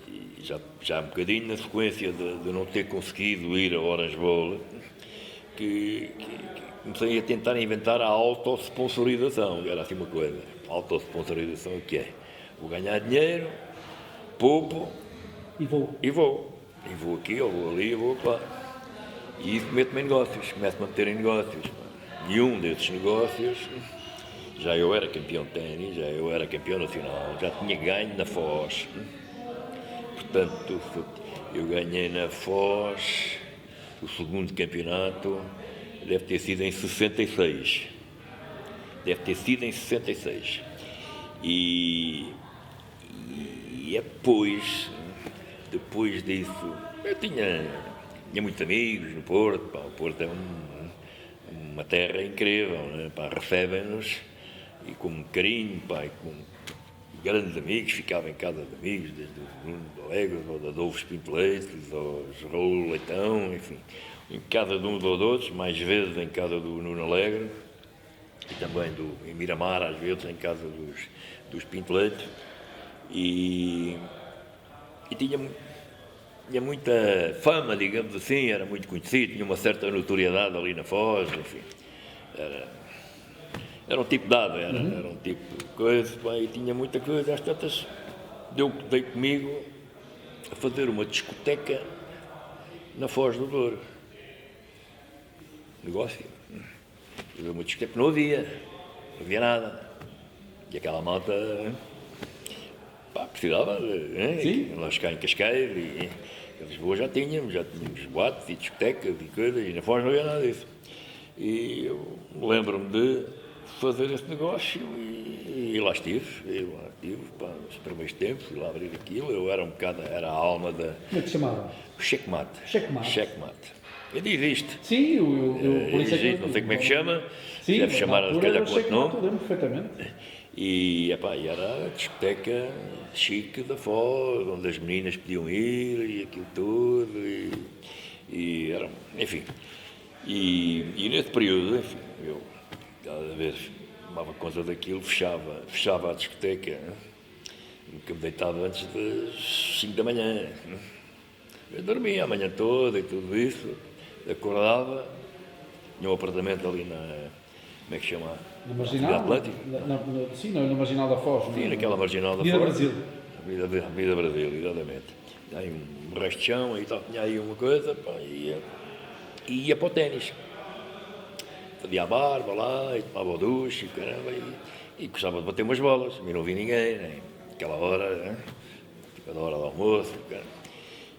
e já um bocadinho na sequência de não ter conseguido ir a Orange Bowl, que comecei a tentar inventar a autosponsorização, era assim uma coisa. Autosponsorização, o que é? Vou ganhar dinheiro, poupo E vou. e vou. E vou aqui, ou vou ali, ou vou lá. E isso mete-me em negócios, começo-me a meter em negócios. E um desses negócios, já eu era campeão de ténis, já eu era campeão nacional, já tinha ganho na Foz. Portanto, eu ganhei na Foz o segundo campeonato, deve ter sido em 66. Deve ter sido em 66. E depois disso, eu tinha muitos amigos no Porto. Pá, o Porto é uma terra incrível, né? Pá, recebem-nos e com carinho, pá, e com grandes amigos, ficava em casa de amigos, desde o Nuno Alegre, ao de Adolfo Pinto Leite, aos Raul Leitão, enfim, em casa de uns ou de outros, mais vezes em casa do Nuno Alegre, e também em Miramar, às vezes, em casa dos Pinto Leite, e tinha muita fama, digamos assim, era muito conhecido, tinha uma certa notoriedade ali na Foz, enfim, era um tipo dado, era um tipo de coisa, e tinha muita coisa. Às tantas, dei comigo a fazer uma discoteca na Foz do Douro. Negócio. Fazer uma discoteca, não havia nada. E aquela malta, pá, precisava, nós cá em Cascais, e em Lisboa já tínhamos boates e discotecas e coisas, e na Foz não havia nada disso. E eu lembro-me de fazer esse negócio e lá estive, pá, nos primeiros tempos, fui lá abrir aquilo, eu era a alma da... Como é que se chamava? Checkmate. Eu digo isto. Sim, por isso é que não sei como é que chama, sim, deve chamar se calhar com outro nome. Eu lembro perfeitamente. E era a discoteca chique da Foz, onde as meninas podiam ir e aquilo tudo, e era, enfim. E nesse período, enfim, eu cada vez tomava conta daquilo, fechava a discoteca, nunca me deitava antes das 5 da manhã. Eu dormia a manhã toda e tudo isso, acordava, tinha um apartamento ali como é que chama? Na Marginal? Atlântico? Sim, na Marginal da Foz. Sim, naquela Marginal da Vida Foz. Brasil. Vida Brasil, exatamente. Tinha aí um resto de chão e tal, tinha aí uma coisa, pá, e ia para o ténis. Fazia a barba lá, e tomava o duche, e caramba, e gostava de bater umas bolas, e não vi ninguém, nem aquela hora, né? Cada hora do almoço, caramba.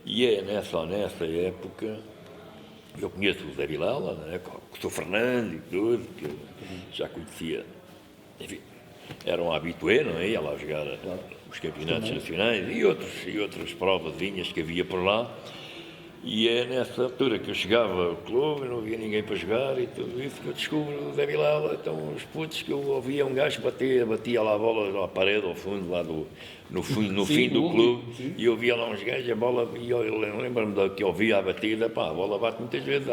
E é nessa época, eu conheço o Zé Vilela, né? O Sr. Fernando e tudo, que eu já conhecia, enfim, era um habitué, não é? Ia lá jogar os campeonatos nacionais e outras provazinhas que havia por lá. E é nessa altura que eu chegava ao clube, não havia ninguém para jogar e tudo isso, que eu descubro o Zé Vilela, então os putos que eu ouvia um gajo batia lá a bola à parede, ao fundo, lá no fim do clube, e eu via lá uns gajos, a bola, e eu lembro-me que eu ouvia a batida, pá, a bola bate muitas vezes,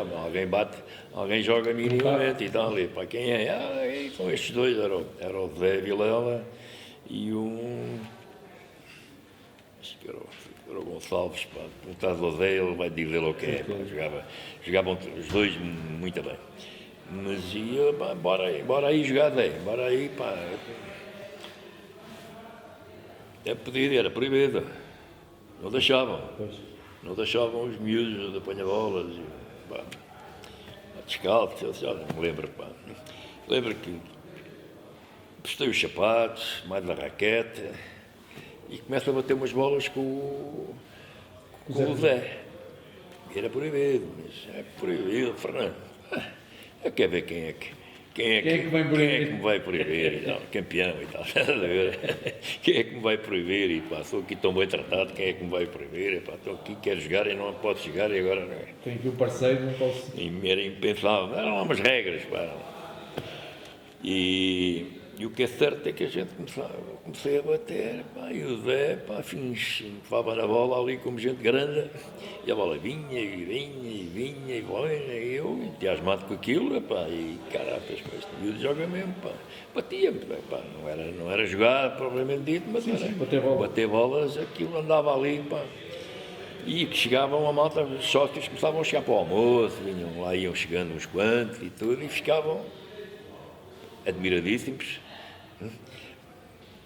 alguém joga minimamente e tal, e pá, quem é? E com estes dois, era o Zé Vilela e acho que era o Gonçalves, pá, perguntas ao Zé, ele vai dizer o que é, pá, jogavam os dois muito bem. Mas ia, pá, bora aí jogar, Zé, bora aí, pá. Era proibido, não deixavam os miúdos de apanha-bolas, pá, descalço, já não me lembro, pá. Lembro que prestei os sapatos, mais a raquete, e começo a bater umas bolas com o Zé. Era proibido, mas é proibido, Fernando. Eu quero ver quem é que me vai proibir e tal, campeão e tal, quem é que me vai proibir e pá, sou aqui tão bem tratado, quem é que me vai proibir, e pá, estou aqui, quero jogar e não posso jogar e agora não é. Tenho aqui um parceiro, não posso... E era impensável, eram umas regras, pá. E E o que é certo é que a gente comecei a bater, pá, e o Zé, pá, levava na bola ali como gente grande, e a bola vinha, e vinha, e vinha, e vinha, e eu entusiasmado com aquilo, pá, e carapas, pá, este miúdo joga mesmo, pá, batia-me, pá, não era jogar propriamente dito, mas era bater bolas, aquilo andava ali, pá. E que chegavam a malta, os sócios começavam a chegar para o almoço, vinham lá, iam chegando uns quantos e tudo, e ficavam admiradíssimos.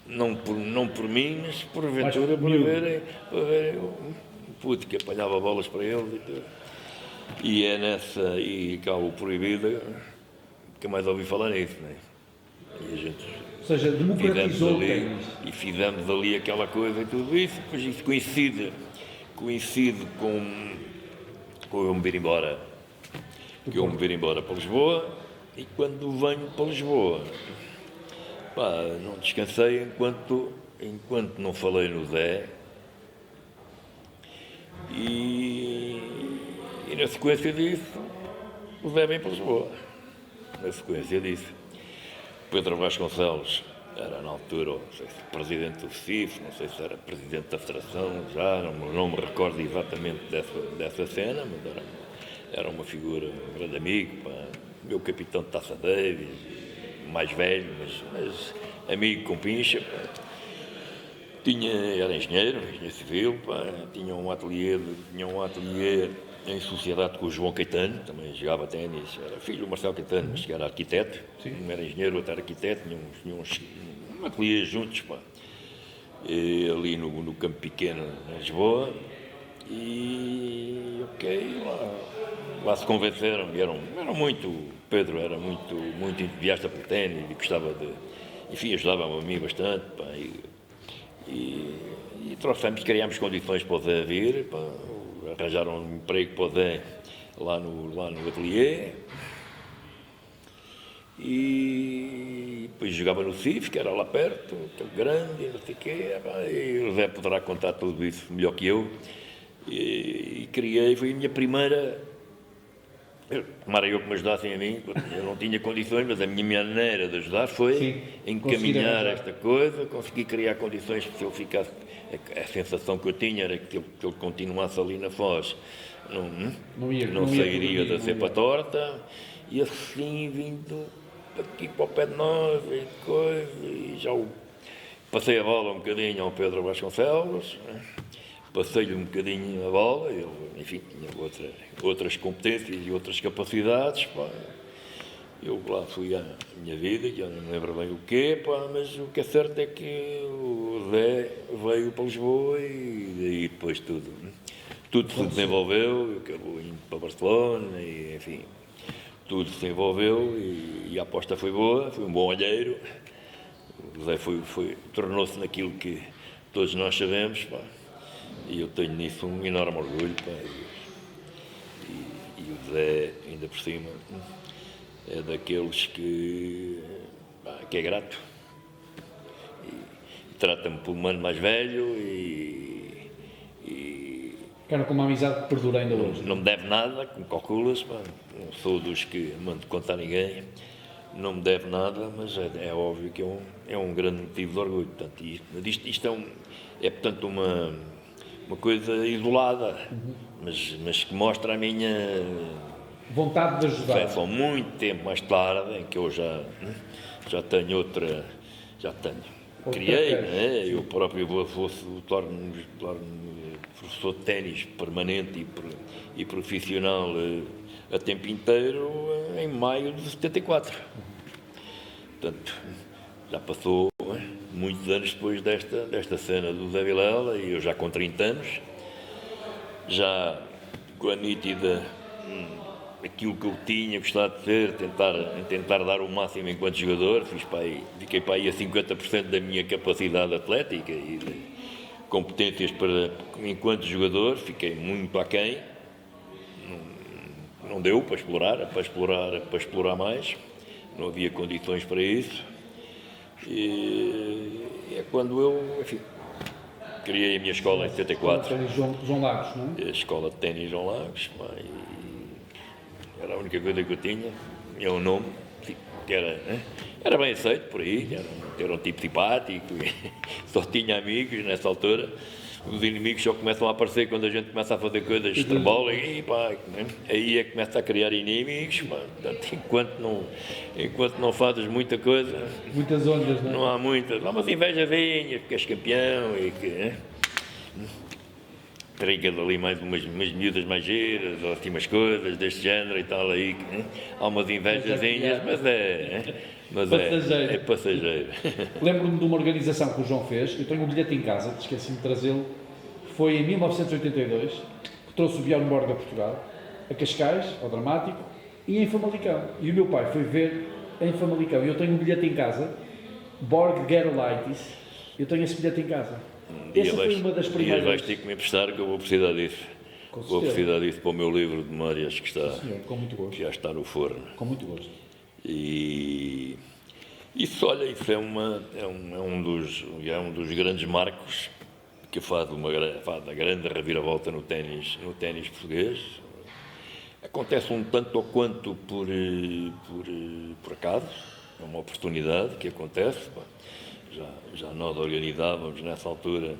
Não por mim, mas porventura para verem o puto que apanhava bolas para eles e tudo. E é nessa, e cá o proibido, que mais ouvi falar nisso, não é? E a gente Ou seja, democratizou o ténis. E fizemos ali aquela coisa e tudo isso, depois isso coincide com eu me vir embora. Que eu me vir embora para Lisboa, e quando venho para Lisboa, pá, não descansei enquanto não falei no Zé. E na sequência disso, o Zé vem para Lisboa. Na sequência disso, Pedro Vasconcelos era na altura, não sei se presidente do CIF, não sei se era presidente da Federação, já não me recordo exatamente dessa cena, mas era uma figura, um grande amigo, pá, meu capitão de Taça Davis, mais velho, mas amigo com pincha, pá. Era engenheiro civil, pá, tinha um ateliê em sociedade com o João Caetano, também jogava ténis, era filho do Marcelo Caetano, mas era arquiteto. Sim. Um era engenheiro, outro era arquiteto, tinham um ateliê juntos, pá, ali no Campo Pequeno, em Lisboa, e lá se convenceram, e eram muito, Pedro era muito entusiasta por ténis e gostava enfim, ajudava-me a mim bastante, pá, e trouxemos, criámos condições para o Zé vir, pá, arranjaram um emprego para o Zé lá no ateliê, e depois jogava no CIF, que era lá perto, aquele grande, não sei o quê, pá, e o Zé poderá contar tudo isso melhor que eu, e foi a minha primeira. Tomara eu que me ajudassem a mim, porque eu não tinha condições, mas a minha maneira de ajudar foi encaminhar esta coisa, consegui criar condições para que ele ficasse. A sensação que eu tinha era que ele continuasse ali na Foz, não sairia da cepa torta, e assim vindo aqui para o pé de nós e coisa, e já passei a bola um bocadinho ao Pedro Vasconcelos. Passei-lhe um bocadinho a bola, ele, enfim, tinha outras competências e outras capacidades, pá. Eu lá fui à minha vida, que eu não lembro bem o quê, pá, mas o que é certo é que o Zé veio para Lisboa e daí depois tudo se desenvolveu, acabou indo para Barcelona, e enfim, tudo se desenvolveu e a aposta foi boa, foi um bom olheiro. O Zé tornou-se naquilo que todos nós sabemos, pá. E eu tenho nisso um enorme orgulho, pá, e o Zé, ainda por cima, é daqueles que é grato, e trata-me por um ano mais velho, Cara, com uma amizade que perdura ainda hoje. Não me deve nada, como calculas, pá, não sou dos que mando contar a ninguém, não me deve nada, mas é óbvio que é um grande motivo de orgulho. Portanto, isto é portanto uma coisa isolada, mas que mostra a minha vontade de ajudar. São muito tempo mais tarde, em que eu já tenho criei, né? Eu próprio torno-me professor de ténis permanente e profissional a tempo inteiro em maio de 74. Portanto, já passou muitos anos depois desta cena do Zé Vilela, e eu já com 30 anos, já com a nítida aquilo que eu tinha gostado de ser, tentar dar o máximo enquanto jogador, fiquei para aí a 50% da minha capacidade atlética e de competências enquanto jogador, fiquei muito aquém, não deu para explorar mais, não havia condições para isso. E é quando eu, enfim, criei a minha escola em 74. João Lagos, não é? A escola de ténis João Lagos, era a única coisa que eu tinha, é o nome, que era bem aceito por aí, era um tipo simpático, só tinha amigos nessa altura. Os inimigos só começam a aparecer quando a gente começa a fazer coisas estrambólicas e pá, aí é que começa a criar inimigos, pá. Portanto, enquanto não fazes muita coisa, Muitas ondas, não é? não há muitas. Há umas invejazinhas, porque és campeão e que trigas ali mais umas miúdas mais giras, ou assim umas coisas deste género e tal aí. Há umas invejazinhas, mas Passageiro. é passageiro. Lembro-me de uma organização que o João fez, eu tenho um bilhete em casa, esqueci-me de trazê-lo, foi em 1982, que trouxe o Bjorn Borg a Portugal, a Cascais, ao Dramático, e em Famalicão. E o meu pai foi ver em Famalicão, e eu tenho um bilhete em casa, Borg Gerolitis, eu tenho esse bilhete em casa. Essa foi uma das primeiras... vais ter que me emprestar, que eu vou precisar disso. Com Vou certeza. precisar disso para o meu livro de memórias que Senhor, com muito que gosto. já está no forno. Com muito gosto. E isso, olha, isso é um dos grandes marcos que faz a grande reviravolta no ténis português. Acontece um tanto ou quanto por acaso, é uma oportunidade que acontece. Pá. Já nós organizávamos nessa altura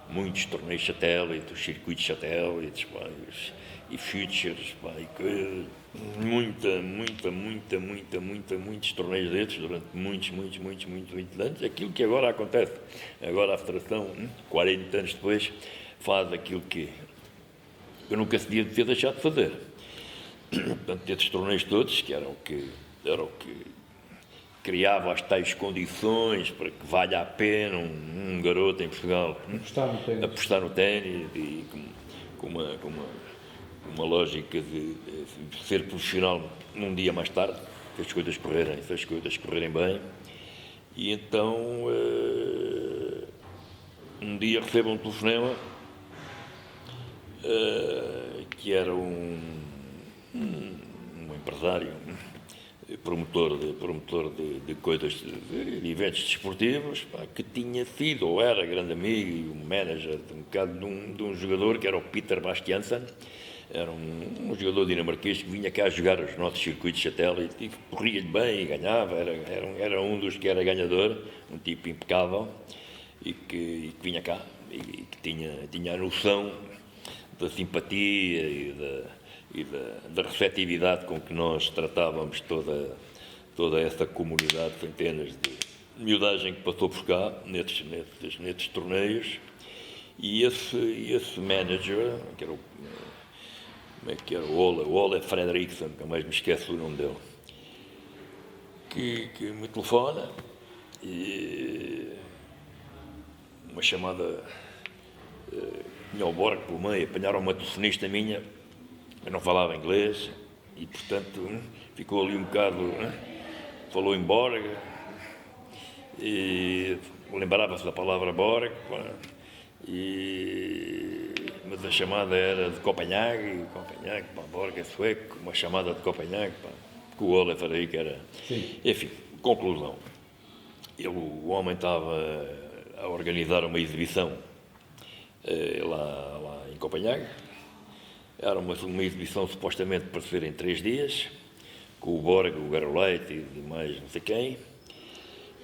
muitos torneios satélites, os circuitos satélites, pá, e futures, pá, e muitos torneios desses durante muitos anos. Aquilo que agora acontece, agora a Federação, 40 anos depois, faz aquilo que eu nunca se devia ter deixado de fazer. Portanto, esses torneios todos, que era o que criava as tais condições para que valha a pena um garoto em Portugal apostar no ténis e com uma lógica de ser profissional num dia mais tarde, se as coisas correrem bem. E então um dia recebo um telefonema que era um empresário, promotor de coisas, de eventos desportivos, pá, que tinha sido ou era grande amigo e um manager de um jogador que era o Peter Bastiansen. Era um jogador dinamarquês que vinha cá jogar os nossos circuitos satélite e que corria-lhe bem e ganhava, era um dos que era ganhador, um tipo impecável e que vinha cá e que tinha a noção da simpatia e da receptividade com que nós tratávamos toda essa comunidade, centenas de miudagem que passou por cá, nesses torneios. E esse manager, que era o Ole Fredriksson, que mais me esqueço o nome dele, que me telefona e uma chamada, tinha o Borg pelo meio, apanharam uma telefonista minha. Eu não falava inglês e, portanto, ficou ali um bocado, falou em Borg e lembrava-se da palavra Borg, mas a chamada era de Copenhague, pá, Borg é sueco, uma chamada de Copenhague, pá, que o Olaf era aí que era... Sim. Enfim, conclusão. O homem estava a organizar uma exibição lá em Copenhague. Era uma exibição supostamente para ser em 3 dias, com o Borg, o Gerolite e mais não sei quem,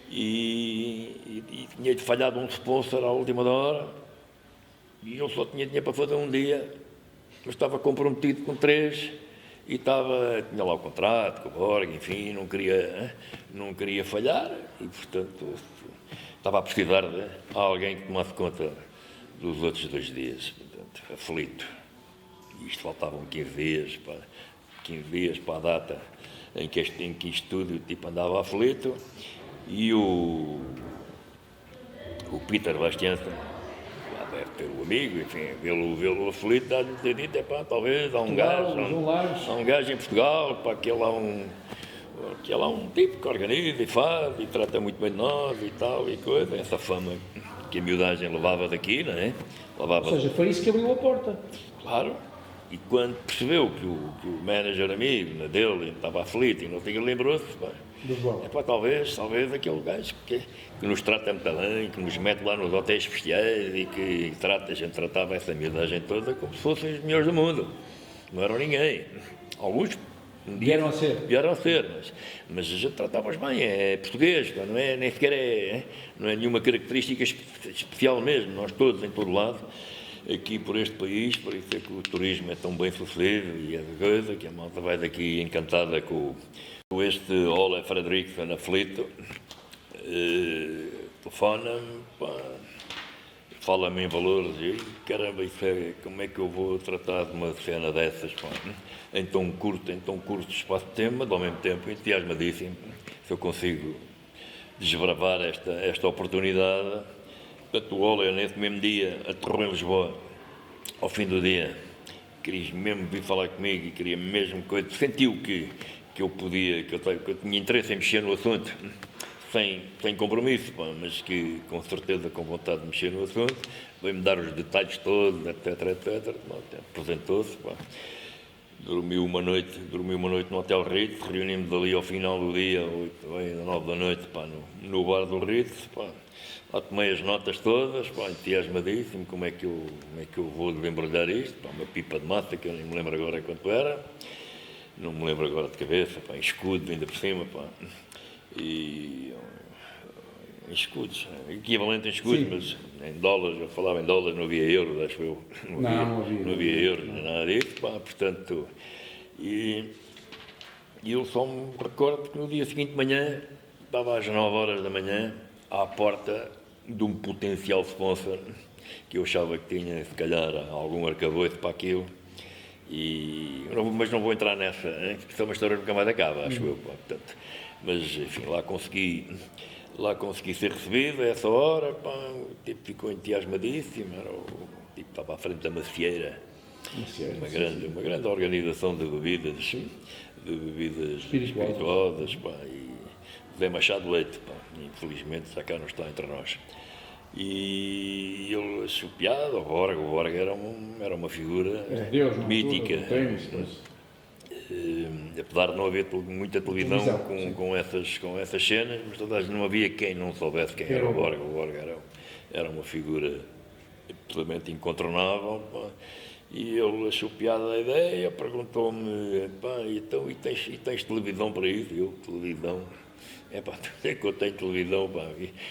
e tinha falhado um sponsor à última hora, e eu só tinha dinheiro para fazer um dia, eu estava comprometido com 3, e tinha lá o contrato com o Borg, enfim, não queria falhar, e portanto estava a precisar de alguém que tomasse conta dos outros 2 dias, portanto, aflito. Isto faltavam 15 dias para a data em que isto tudo tipo, andava aflito, e o Peter Bastiansen, lá deve ter o amigo, enfim, vê-lo aflito, dá-lhe ter dito, talvez há um gajo em Portugal, pá, que é lá um tipo que organiza e faz e trata muito bem de nós e tal, e coisa, essa fama que a miudagem levava daqui, não é? Ou seja, foi isso que abriu a porta. Claro. E quando percebeu que o manager amigo dele estava aflito e não tinha, lembrou-se, talvez aquele gajo que nos trata muito bem, que nos mete lá nos hotéis especiais e que a gente tratava essa miudagem toda como se fossem os melhores do mundo. Não eram ninguém. Alguns Vieram a ser. Vieram a ser, mas a gente tratava-os bem, é português, pá, não é, nem sequer não é nenhuma característica especial mesmo, nós todos, em todo lado, aqui por este país, por isso é que o turismo é tão bem sucedido e é de coisa, que a malta vai daqui encantada com este Ole Fredriksson aflito, telefona-me, fala-me em valores e caramba, como é que eu vou tratar de uma cena dessas, pá, em tão curto espaço de tempo, mas ao mesmo tempo entusiasmadíssimo, se eu consigo desbravar esta oportunidade. Portanto, o Ole, nesse mesmo dia, aterrou em Lisboa, ao fim do dia, queria mesmo vir falar comigo e queria mesmo coisa, sentiu que eu podia, que eu tinha interesse em mexer no assunto, sem compromisso, pá, mas que com certeza com vontade de mexer no assunto, veio-me dar os detalhes todos, etc. Apresentou-se, pá. Dormi uma noite no Hotel Ritz, reunimos ali ao final do dia, 8, 9 da noite, pá, no bar do Ritz, pá. Lá tomei as notas todas, pá, entusiasmadíssimo, como é que eu vou desembrulhar isto, pá, uma pipa de massa, que eu nem me lembro agora quanto era, não me lembro agora de cabeça, pá, em escudo ainda por cima, pá, e em escudos, equivalente em escudos, sim. Mas em dólares, eu falava em dólares, não havia euros, acho eu, não havia euros, nem nada disso, pá, portanto, e eu só me recordo que no dia seguinte de manhã, estava às 9 horas da manhã, à porta de um potencial sponsor, que eu achava que tinha, se calhar, algum arcabouço para aquilo, mas não vou entrar nessa, hein? Porque isso é uma história que nunca mais acaba, acho eu, pá, portanto, mas, enfim, lá consegui ser recebido a essa hora, pá, o tipo ficou entusiasmadíssimo, o tipo estava à frente da macieira, uma grande organização de bebidas espirituosas, pá, e Zé Machado Leite, pá, infelizmente já cá não está entre nós. E ele achou piada, o Borg era uma figura mítica. Apesar de não haver muita televisão com essas cenas, mas toda a gente não havia quem não soubesse quem era o Borg. O Borg era uma figura absolutamente incontornável, pá. E ele achou piada a ideia, perguntou-me, pá, e tens televisão para isso? Eu, televisão? É que eu tenho televisão, pá,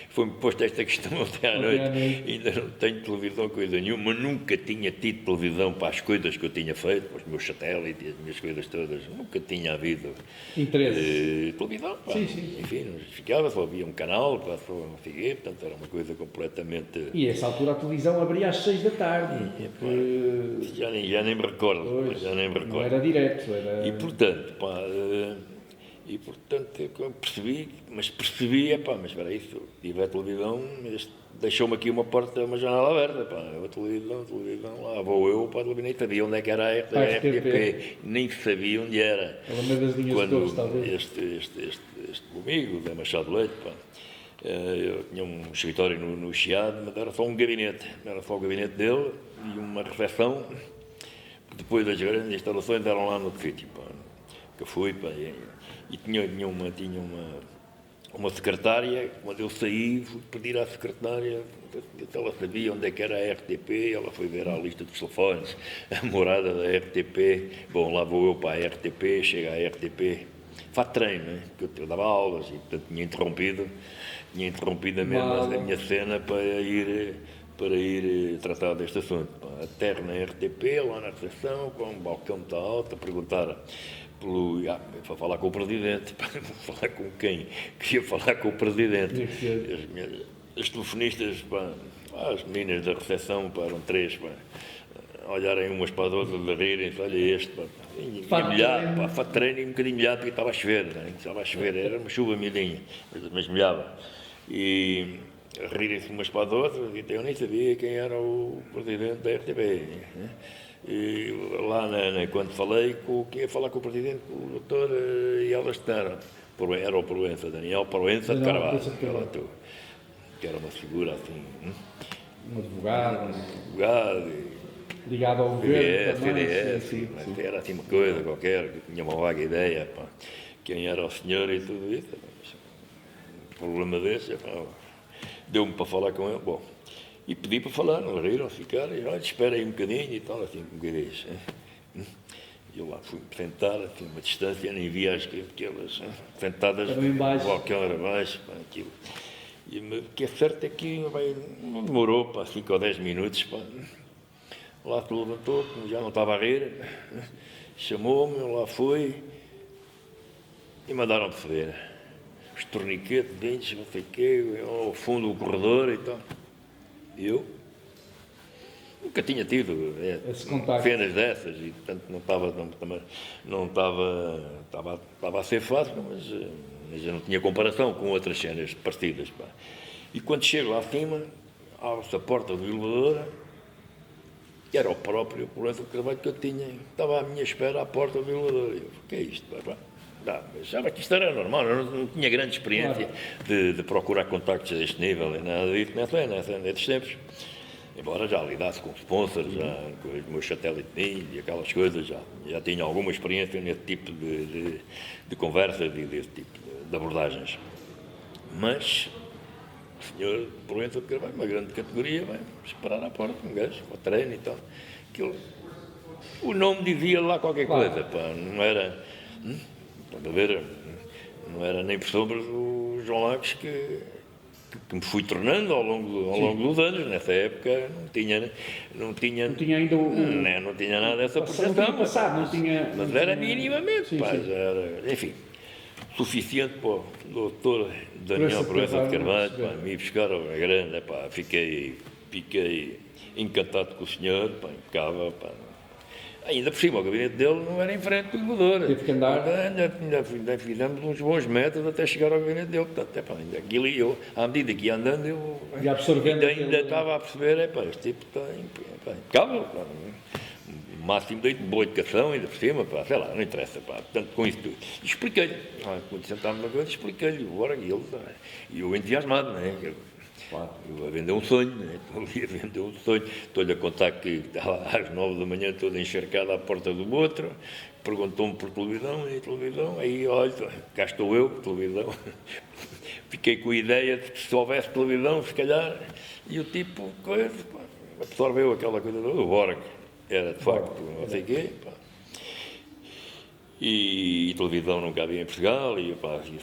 foi-me posto esta questão até à noite, ainda não tenho televisão, coisa nenhuma, nunca tinha tido televisão para as coisas que eu tinha feito, para os meus satélites, as minhas coisas todas, nunca tinha havido televisão, pá, sim. Enfim, não justificava, só havia um canal, pá, só não sei quê, portanto era uma coisa completamente... E a essa altura a televisão abria às 6 da tarde. Já nem me recordo, Não era direto, era... E portanto eu percebi, mas espera aí, se tiver televisão, deixou-me aqui uma janela aberta, pá, a televisão, lá vou eu, pá, nem sabia onde é que era a RTP, nem sabia onde era. Quando este amigo, Zé Machado Leite, pá, eu tinha um escritório no Chiado, mas era só um gabinete, era só o gabinete dele e uma recepção, depois das grandes instalações eram lá no sítio, pá, que eu fui, pá, e tinha uma secretária. Quando eu saí, fui pedir à secretária se ela sabia onde é que era a RTP, ela foi ver a lista dos telefones, a morada da RTP, bom, lá vou eu para a RTP, chega à RTP, faz treino, né? Porque eu dava aulas e, portanto, tinha interrompido a minha cena para ir tratar deste assunto. Aterro na RTP, lá na recepção, com um balcão muito alto, a perguntar para falar com o Presidente, para falar com quem? Queria falar com o Presidente. As telefonistas, pá, as meninas da recepção, pá, eram 3, pá, olharem umas para as outras, a rirem-se, olha este, pá, molhado, fato de treino e um bocadinho molhado, porque estava a chover, era uma chuva miudinha, mas molhava. E rirem-se umas para as outras, e eu nem sabia quem era o Presidente da RTP. Né? E lá, quando falei, que ia falar com o Presidente, com o doutor, e elas estavam, era o Proença, Daniel Proença de Carvalho, que era uma figura assim, um advogado ligado ao governo também, sim. Era assim uma coisa qualquer, que tinha uma vaga ideia, pá, quem era o senhor e tudo isso. Um problema desse, pá, deu-me para falar com ele, bom, e pedi para falar, não riram, ficaram, e olha, espera aí um bocadinho e tal, assim, como que diz. Eu lá fui-me sentar, a uma distância, nem via aquelas sentadas, Eram em baixo. o balcão era baixo, pá, aquilo. E o que é certo é que não demorou, pá, 5 ou 10 minutos, pá. Lá se levantou, como já não estava a rir, chamou-me, eu lá fui e mandaram-me foder. Os torniquetes, dentes, não sei o quê, ao fundo do corredor e tal. Eu nunca tinha tido Esse contacto. cenas dessas e, portanto, estava a ser fácil, mas eu não tinha comparação com outras cenas parecidas. Pá. E quando chego lá acima, abre-se a porta do elevador e era o próprio Lourenço de Carvalho que eu tinha. Estava à minha espera à porta do elevador. Eu, o que é isto? Pá? Achava que isto era normal, eu não tinha grande experiência de procurar contactos deste nível, e nada disso, nesses tempos. Embora já lidasse com sponsors, já com os meus satélites e aquelas coisas, já tinha alguma experiência nesse tipo de conversas e desse tipo de abordagens. Mas o senhor Lourenço de Carvalho, uma grande categoria, vai esperar à porta, um gajo, com o treino e tal. Aquilo, o nome dizia lá qualquer coisa, pá, não era... Estão a ver? Não era nem por sombra do João Lagos que me fui tornando ao longo dos anos. Nessa época não tinha ainda não tinha nada dessa projeção. Mas era minimamente, sim, pá, sim. já era, enfim, suficiente para o doutor Daniel Proença de Carvalho, pá, me buscar a grande, pá, fiquei encantado com o senhor, pá, impecável, pá. Ainda por cima, o gabinete dele não era em frente do elevador. Teve que andar. Ainda fizemos uns bons metros até chegar ao gabinete dele. Portanto, aquilo eu, à medida que ia andando, eu E absorvendo ainda estava a perceber, este tipo está impecável. Pá, o máximo de boa educação, ainda por cima, pá, sei lá, não interessa. Pá, portanto, com isso tudo. E expliquei-lhe. Quando sentámos na coisa, expliquei-lhe o hora e ele, e eu entusiasmado, não é? Claro. Eu a vender um sonho, né? Estou ali a vender um sonho. Estou-lhe a contar que estava às 9 da manhã toda encharcada à porta do outro, perguntou-me por televisão, aí olha, cá estou eu, televisão. Fiquei com a ideia de que se houvesse televisão, se calhar, e o tipo, coisa, pá, absorveu aquela coisa do Borg, era de facto, não sei o quê, pá. E televisão nunca havia em Portugal, e pá, se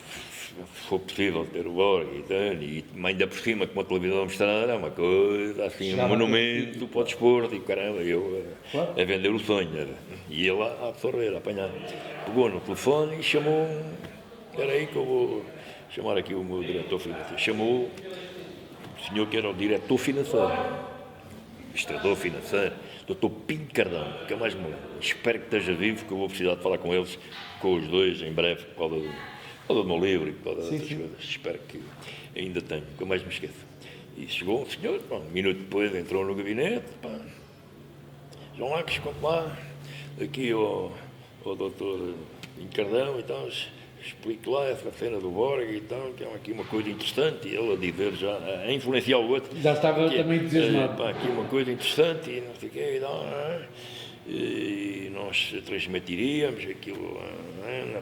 for possível ter o Borg e ainda por cima com uma televisão mostrada, é uma coisa assim, um monumento para o desporto, e caramba, eu a vender o sonho, e ele a absorver, a apanhar. Pegou no telefone e chamou, era aí que eu vou chamar aqui o meu diretor financeiro, chamou o senhor que era o diretor financeiro, administrador financeiro, Dr. Pinto Cardão, que é mais espero que esteja vivo, que eu vou precisar de falar com eles, com os dois, em breve, por causa do meu livro e por causa dessas coisas. Espero que ainda tenho, que eu mais me esqueço. E chegou um senhor, pá, um minuto depois entrou no gabinete, pá, João Lagos, conte lá, aqui ao Dr. Pinto Cardão e tal, explique lá essa cena do Borg e tal, que é aqui uma coisa interessante, e ele a dizer já, a influenciar o outro. Já estava também entusiasmado. Aqui uma coisa interessante e não sei o quê, e nós transmitiríamos aquilo,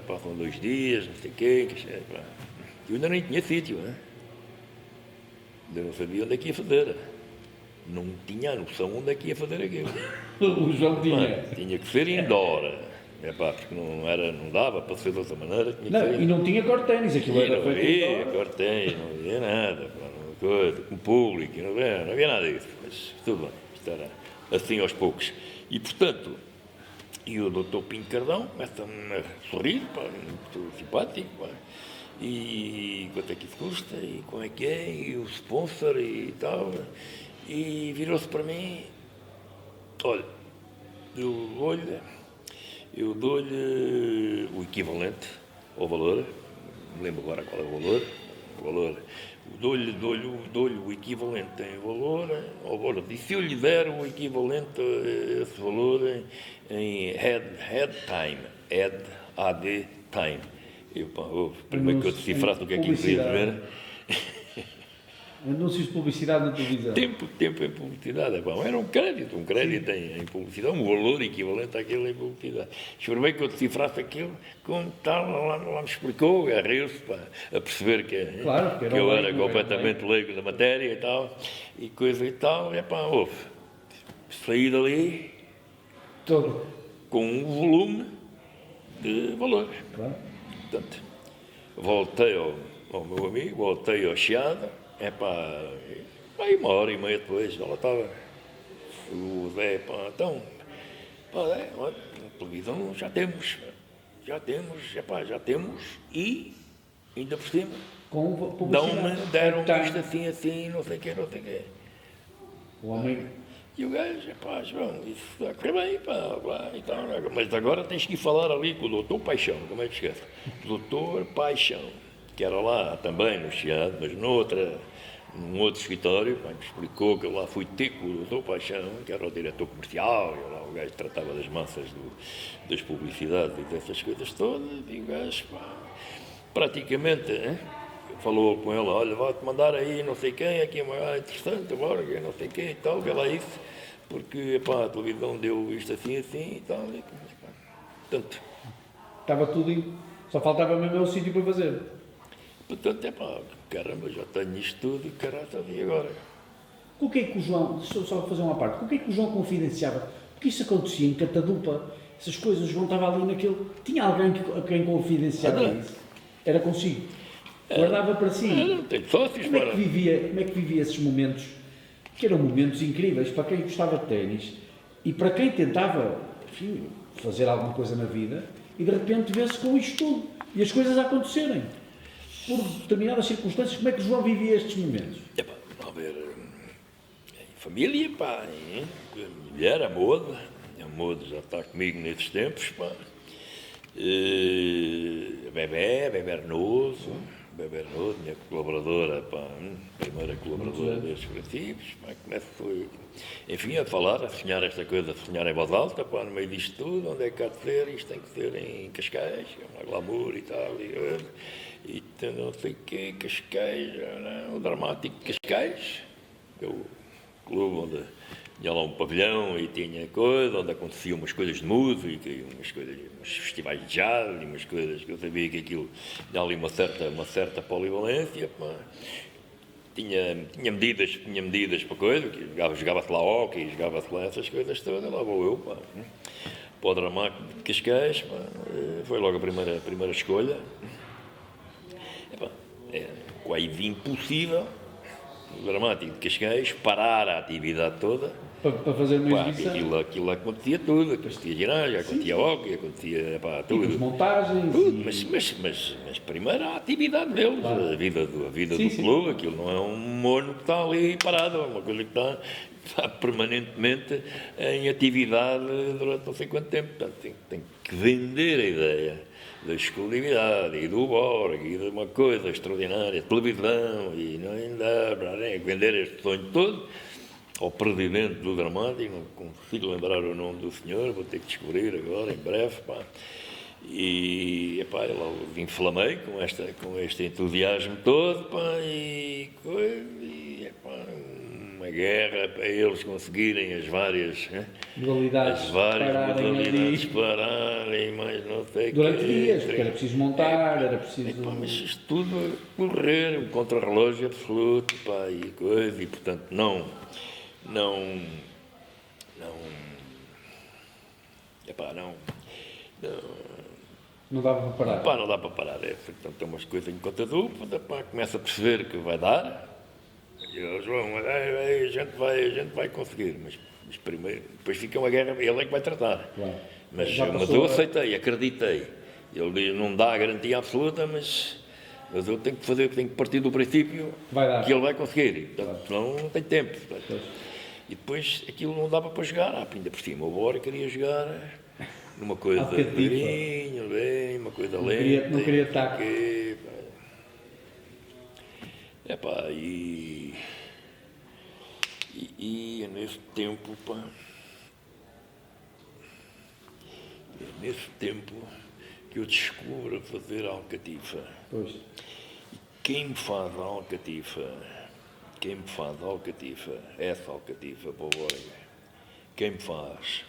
passam 2 dias, não sei o quê, eu ainda nem tinha sítio, ainda não sabia onde é que ia fazer. Não tinha a noção onde é que ia fazer aquilo. O João tinha. Tinha que ser indoor. Porque não dava para ser de outra maneira. E não tinha corténis, aquilo era não havia corténis, não havia nada, com público, não havia nada disso. Mas tudo bem, isto era assim aos poucos. E, portanto, e o doutor Pinto Cardão começa-me a sorrir, muito simpático, e quanto é que isso custa, e como é que é, e o sponsor e tal, e virou-se para mim, olha, eu dou-lhe o equivalente ao valor, não me lembro agora qual é o valor, dou-lhe o equivalente em valor ao valor, e se eu lhe der o equivalente a esse valor em head time, primeiro que eu decifrasse o que é que isso queria dizer. Anúncios de publicidade na televisão. Tempo em publicidade. Era um crédito em publicidade, um valor equivalente àquilo em publicidade. Esperei que eu decifrasse aquilo, como tal, lá me explicou, riu-se a perceber que eu era completamente leigo da matéria e tal, e coisa e tal, saí dali. Todo. com um volume de valor. Claro. Portanto, voltei ao meu amigo, voltei ao Chiado, aí 1h30 depois, ela estava, o Zé, então, Zé, olha, televisão já temos, e, ainda por cima, Com publicidade. deram Tá. isto assim, não sei o quê. O homem. E o gajo, João, isso está a correr bem, então, mas agora tens que ir falar ali com o doutor Paixão, como é que esquece? Doutor Paixão, que era lá também no Chiado, mas num outro escritório, me explicou que eu lá fui ter com o doutor Paixão, que era o diretor comercial, e lá o gajo tratava das massas das publicidades e dessas coisas todas, e o gajo, praticamente, falou com ela, olha, vai-te mandar aí não sei quem, aqui é uma interessante agora, que não sei quem e tal, vê lá isso, porque a televisão deu isto assim e tal, e, portanto, Estava tudo. Só faltava mesmo o sítio para fazer. portanto, caramba, já tenho isto tudo, caramba, e agora? Com o que é que o João. Deixa eu só fazer uma parte. Com o que é que o João confidenciava? Porque isso acontecia em Catadupa, essas coisas, o João estava ali naquele. Tinha alguém a quem confidenciava isso? Era consigo. Guardava para si. Não tenho sócios Como é que vivia esses momentos, que eram momentos incríveis para quem gostava de ténis e para quem tentava, enfim, fazer alguma coisa na vida e de repente vê-se com isto tudo e as coisas a acontecerem por determinadas circunstâncias. Como é que o João vivia estes momentos? A ver, em família, a mulher, a Moda já está comigo nesses tempos, Bebé Arnoso, minha colaboradora, primeira colaboradora destes princípios, começo, enfim, a falar, a sonhar esta coisa, a sonhar em voz alta, no meio disto tudo, onde é que há de ser, isto tem que ser em Cascais, uma glamour e tal, e não sei o quê, Cascais, o dramático de Cascais, que é o clube onde tinha lá um pavilhão e tinha coisa, onde aconteciam umas coisas de música, e uns festivais de jazz, e umas coisas que eu sabia que aquilo tinha ali uma certa polivalência, tinha medidas para coisa, que jogava-se lá hóquei, jogava-se lá essas coisas todas, lá vou eu, para o dramático de Cascais, foi logo a primeira escolha. É quase impossível, o dramático de Cascais, parar a atividade toda. Para fazer uma exibição. Aquilo acontecia tudo, acontecia ginásio, acontecia hóquei, acontecia tudo. E montagens. Tudo, mas primeiro a atividade deles, claro. A vida do clube, aquilo não é um mono que está ali parado, é uma coisa que está permanentemente em atividade durante não sei quanto tempo. Portanto, tem que vender a ideia da exclusividade e do Borg e de uma coisa extraordinária, televisão, e não ainda vender este sonho todo ao presidente do Dramático, não consigo lembrar o nome do senhor, vou ter que descobrir agora, em breve, e eu os inflamei com este entusiasmo todo, uma guerra para eles conseguirem as várias modalidades pararem, mas não sei o que. Durante dias, porque era preciso montar, era preciso... Mas isto tudo correr, um contrarrelógio absoluto, e portanto não dava para parar. Não dá para parar. Portanto, tem umas coisas em conta dupla, começa a perceber que vai dar. E eu, João, a gente vai conseguir, mas primeiro, depois fica uma guerra, ele é que vai tratar. Claro. Mas eu aceitei, acreditei. Ele diz, não dá a garantia absoluta, mas eu tenho que fazer, tenho que partir do princípio que ele vai conseguir. Portanto, senão não tem tempo. E depois aquilo não dava para jogar, ainda por cima. O Bora queria jogar numa coisa devagarinho, uma coisa lenta. Não queria taco. E nesse tempo, que eu descubro fazer alcatifa. Pois. Quem me faz a alcatifa, essa alcatifa para o Borga, quem me faz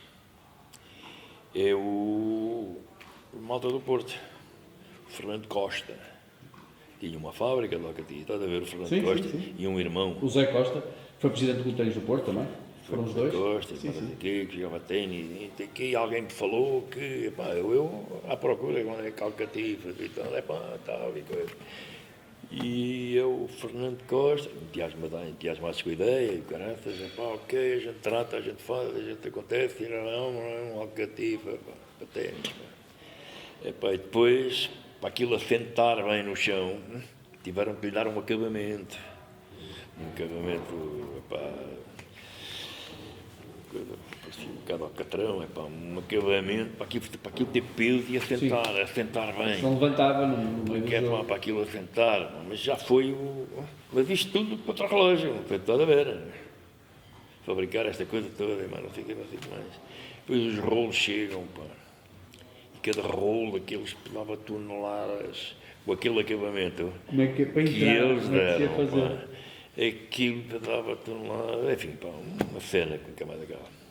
é o malta do Porto, o Fernando Costa. Tinha uma fábrica de alcatifa, estás a ver o Fernando Costa? Sim. E um irmão. O Zé Costa foi presidente do Ténis do Porto também. Foram os dois? Costa, Sim, sim. que jogava ténis, e que alguém me falou que, epá, eu à procura, quando é calcatifas e tal, tal e coisa. E eu, Fernando Costa, entusiasmo com a ideia, e caraças, ok, a gente trata, a gente faz, a gente acontece, tira um alcatifa, para ténis. E depois, para aquilo assentar bem no chão, tiveram que lhe dar um acabamento. Coisa, parecia um bocado alcatrão, um acabamento, para aquilo ter peso e assentar bem. Se não levantava no meio do jogo. Para aquilo assentar, mas já foi mas isto tudo contra o relógio, foi toda a ver. Fabricar esta coisa toda, não sei o que mais. Depois os rolos chegam, e cada rolo daqueles pesava toneladas, com aquele acabamento. Como é que é para entrar? Que eles Como é que se ia deram, fazer? aquilo pesava toneladas, enfim, uma cena que nunca mais acaba.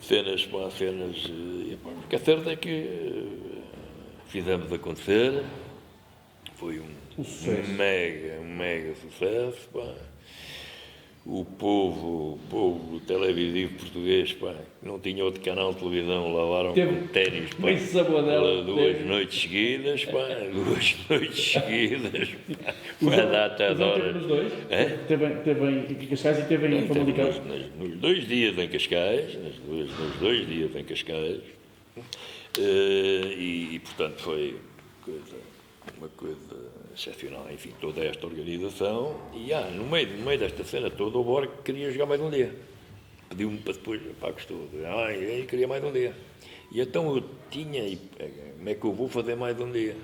Cenas, o que é certo é que fizemos acontecer, foi um mega sucesso, O povo televisivo português, que não tinha outro canal de televisão, lavaram com ténis, duas noites seguidas, foi a data de horas. Nos dois? Teve em Cascais e teve em Famalicão? Nos 2 dias em Cascais, nos 2 dias em Cascais, e portanto foi uma coisa excepcional, enfim, toda esta organização, e no meio desta cena toda, o Borg queria jogar mais um dia. Pediu-me para depois, gostou, eu queria mais um dia. E então eu tinha, como é que eu vou fazer mais um dia?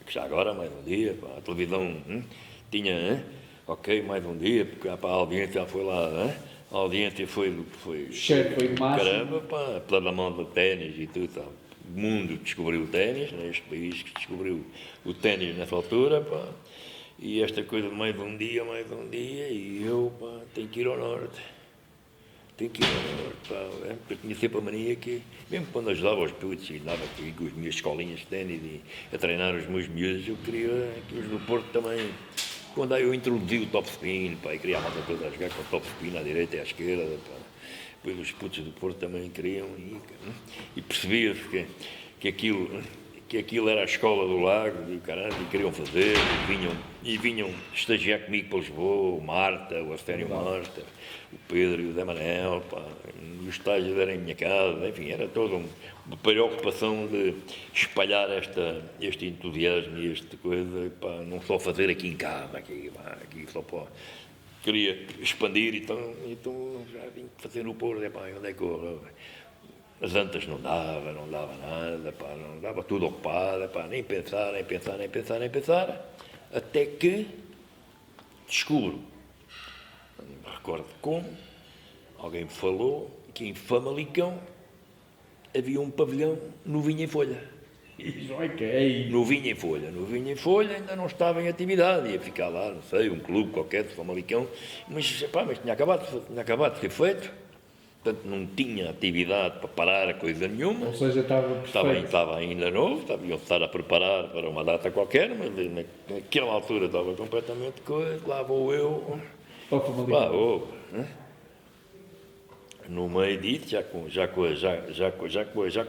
Já agora mais um dia, a televisão tinha, ok, mais um dia, porque a audiência já foi lá, a audiência foi Chefe, foi máximo. Caramba, pela mão do ténis e tudo, sabe? O mundo descobriu o ténis, neste país que descobriu o ténis nessa altura, e esta coisa de mais um dia, e eu, tenho que ir ao norte. Porque eu tinha sempre a mania que, mesmo quando ajudava os putos e andava aqui com as minhas escolinhas de ténis e a treinar os meus miúdos, eu queria que os do Porto também, quando eu introduzi o top spin, e queria uma coisa a jogar com o top spin à direita e à esquerda, depois os putos do Porto também queriam, e percebia-se que aquilo era a escola do Lago, e queriam fazer, e vinham estagiar comigo para Lisboa, o Marta, o Astério Marta, o Pedro e o Zé Manel, e os estágios eram em minha casa, enfim, era toda uma preocupação de espalhar este entusiasmo e esta coisa, não só fazer aqui em casa, aqui só para... Queria expandir, então já vim fazer no Porto, onde é que eu... As antas não dava nada, não dava tudo ocupado, nem pensar, até que descubro, não me recordo como, alguém me falou que em Famalicão havia um pavilhão no Vinho em Folha. No Vinho em Folha ainda não estava em atividade, ia ficar lá, não sei, um clube qualquer de Famalicão, mas tinha acabado de ser feito, portanto não tinha atividade para parar a coisa nenhuma. Ou seja, estava ainda novo, iam estar a preparar para uma data qualquer, mas naquela altura estava completamente coisa, lá vou eu, no meio disso, já com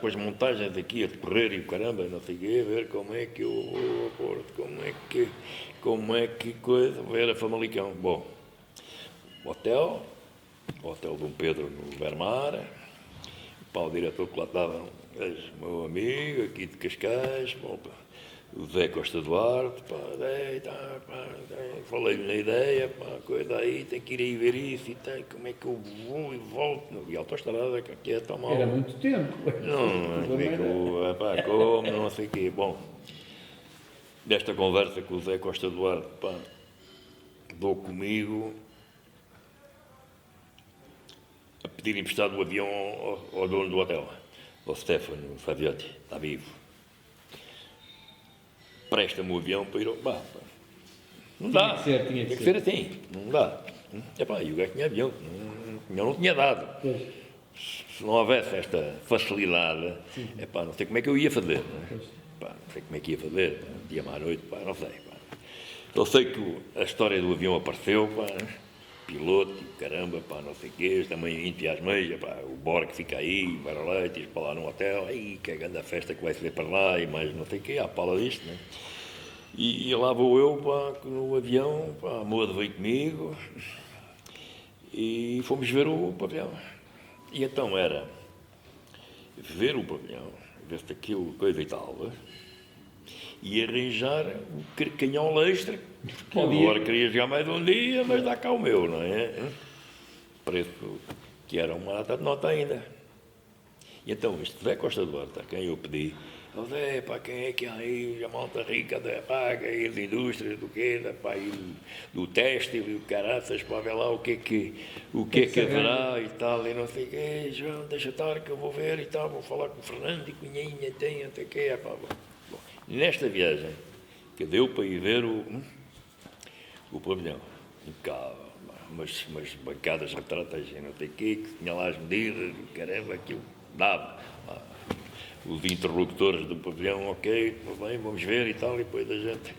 as montagens aqui a decorrer e o caramba, não sei o quê, ver como é que eu vou a Porto, como é que coisa, ver a Famalicão. Bom, o hotel Dom Pedro no Vermar, o diretor que lá estava, meu amigo aqui de Cascais, o Zé Costa Duarte, falei-lhe na ideia, coisa aí, tem que ir aí ver isso, e como é que eu vou e volto, e a autoestrada, que aqui é tão mal. Era muito tempo. Como, não sei o quê. Bom, desta conversa com o Zé Costa Duarte, dou comigo a pedir emprestado o avião ao dono do hotel, ao Stefano Faviotti, está vivo. Presta-me o avião para ir ao... não dá, tinha que ser assim, não dá. E o gajo tinha avião, não tinha dado. Se não houvesse esta facilidade, não sei como é que eu ia fazer, não sei como é que ia fazer, dia à noite, não sei. Eu sei que a história do avião apareceu, piloto, caramba, pá, não sei o quê, também entusiasmei, pá, o Borg fica aí, vai lá, tens para lá no hotel, aí, que é a grande festa que vai ser para lá, e mais não sei o quê, à pala disto, né? E lá vou eu, pá, no avião, pá, a moça veio comigo, e fomos ver o pavilhão. E então era ver o pavilhão, ver se aquilo, coisa e tal, e arranjar um carcanhol extra, porque agora queria jogar mais um dia, mas dá cá o meu, não é? Preço que era uma lata de nota ainda. E então, este Zé Costa Duarte, a quem eu pedi, Zé, pá, quem é que há aí, a malta rica, pá, aí as indústrias do quê, pá, e do têxtil e o caraças, para ver lá o que é que haverá e tal, e não sei o quê, João, deixa estar que eu vou ver e tal, vou falar com o Fernando e com o Nhinha, tem, não sei o quê, pá, bom, nesta viagem, que deu para ir ver o pavilhão, impecável, umas bancadas retratas e não sei o quê, que tinha lá as medidas, caramba, aquilo dava. Os interlocutores do pavilhão, ok, bem, vamos ver e tal, e depois a gente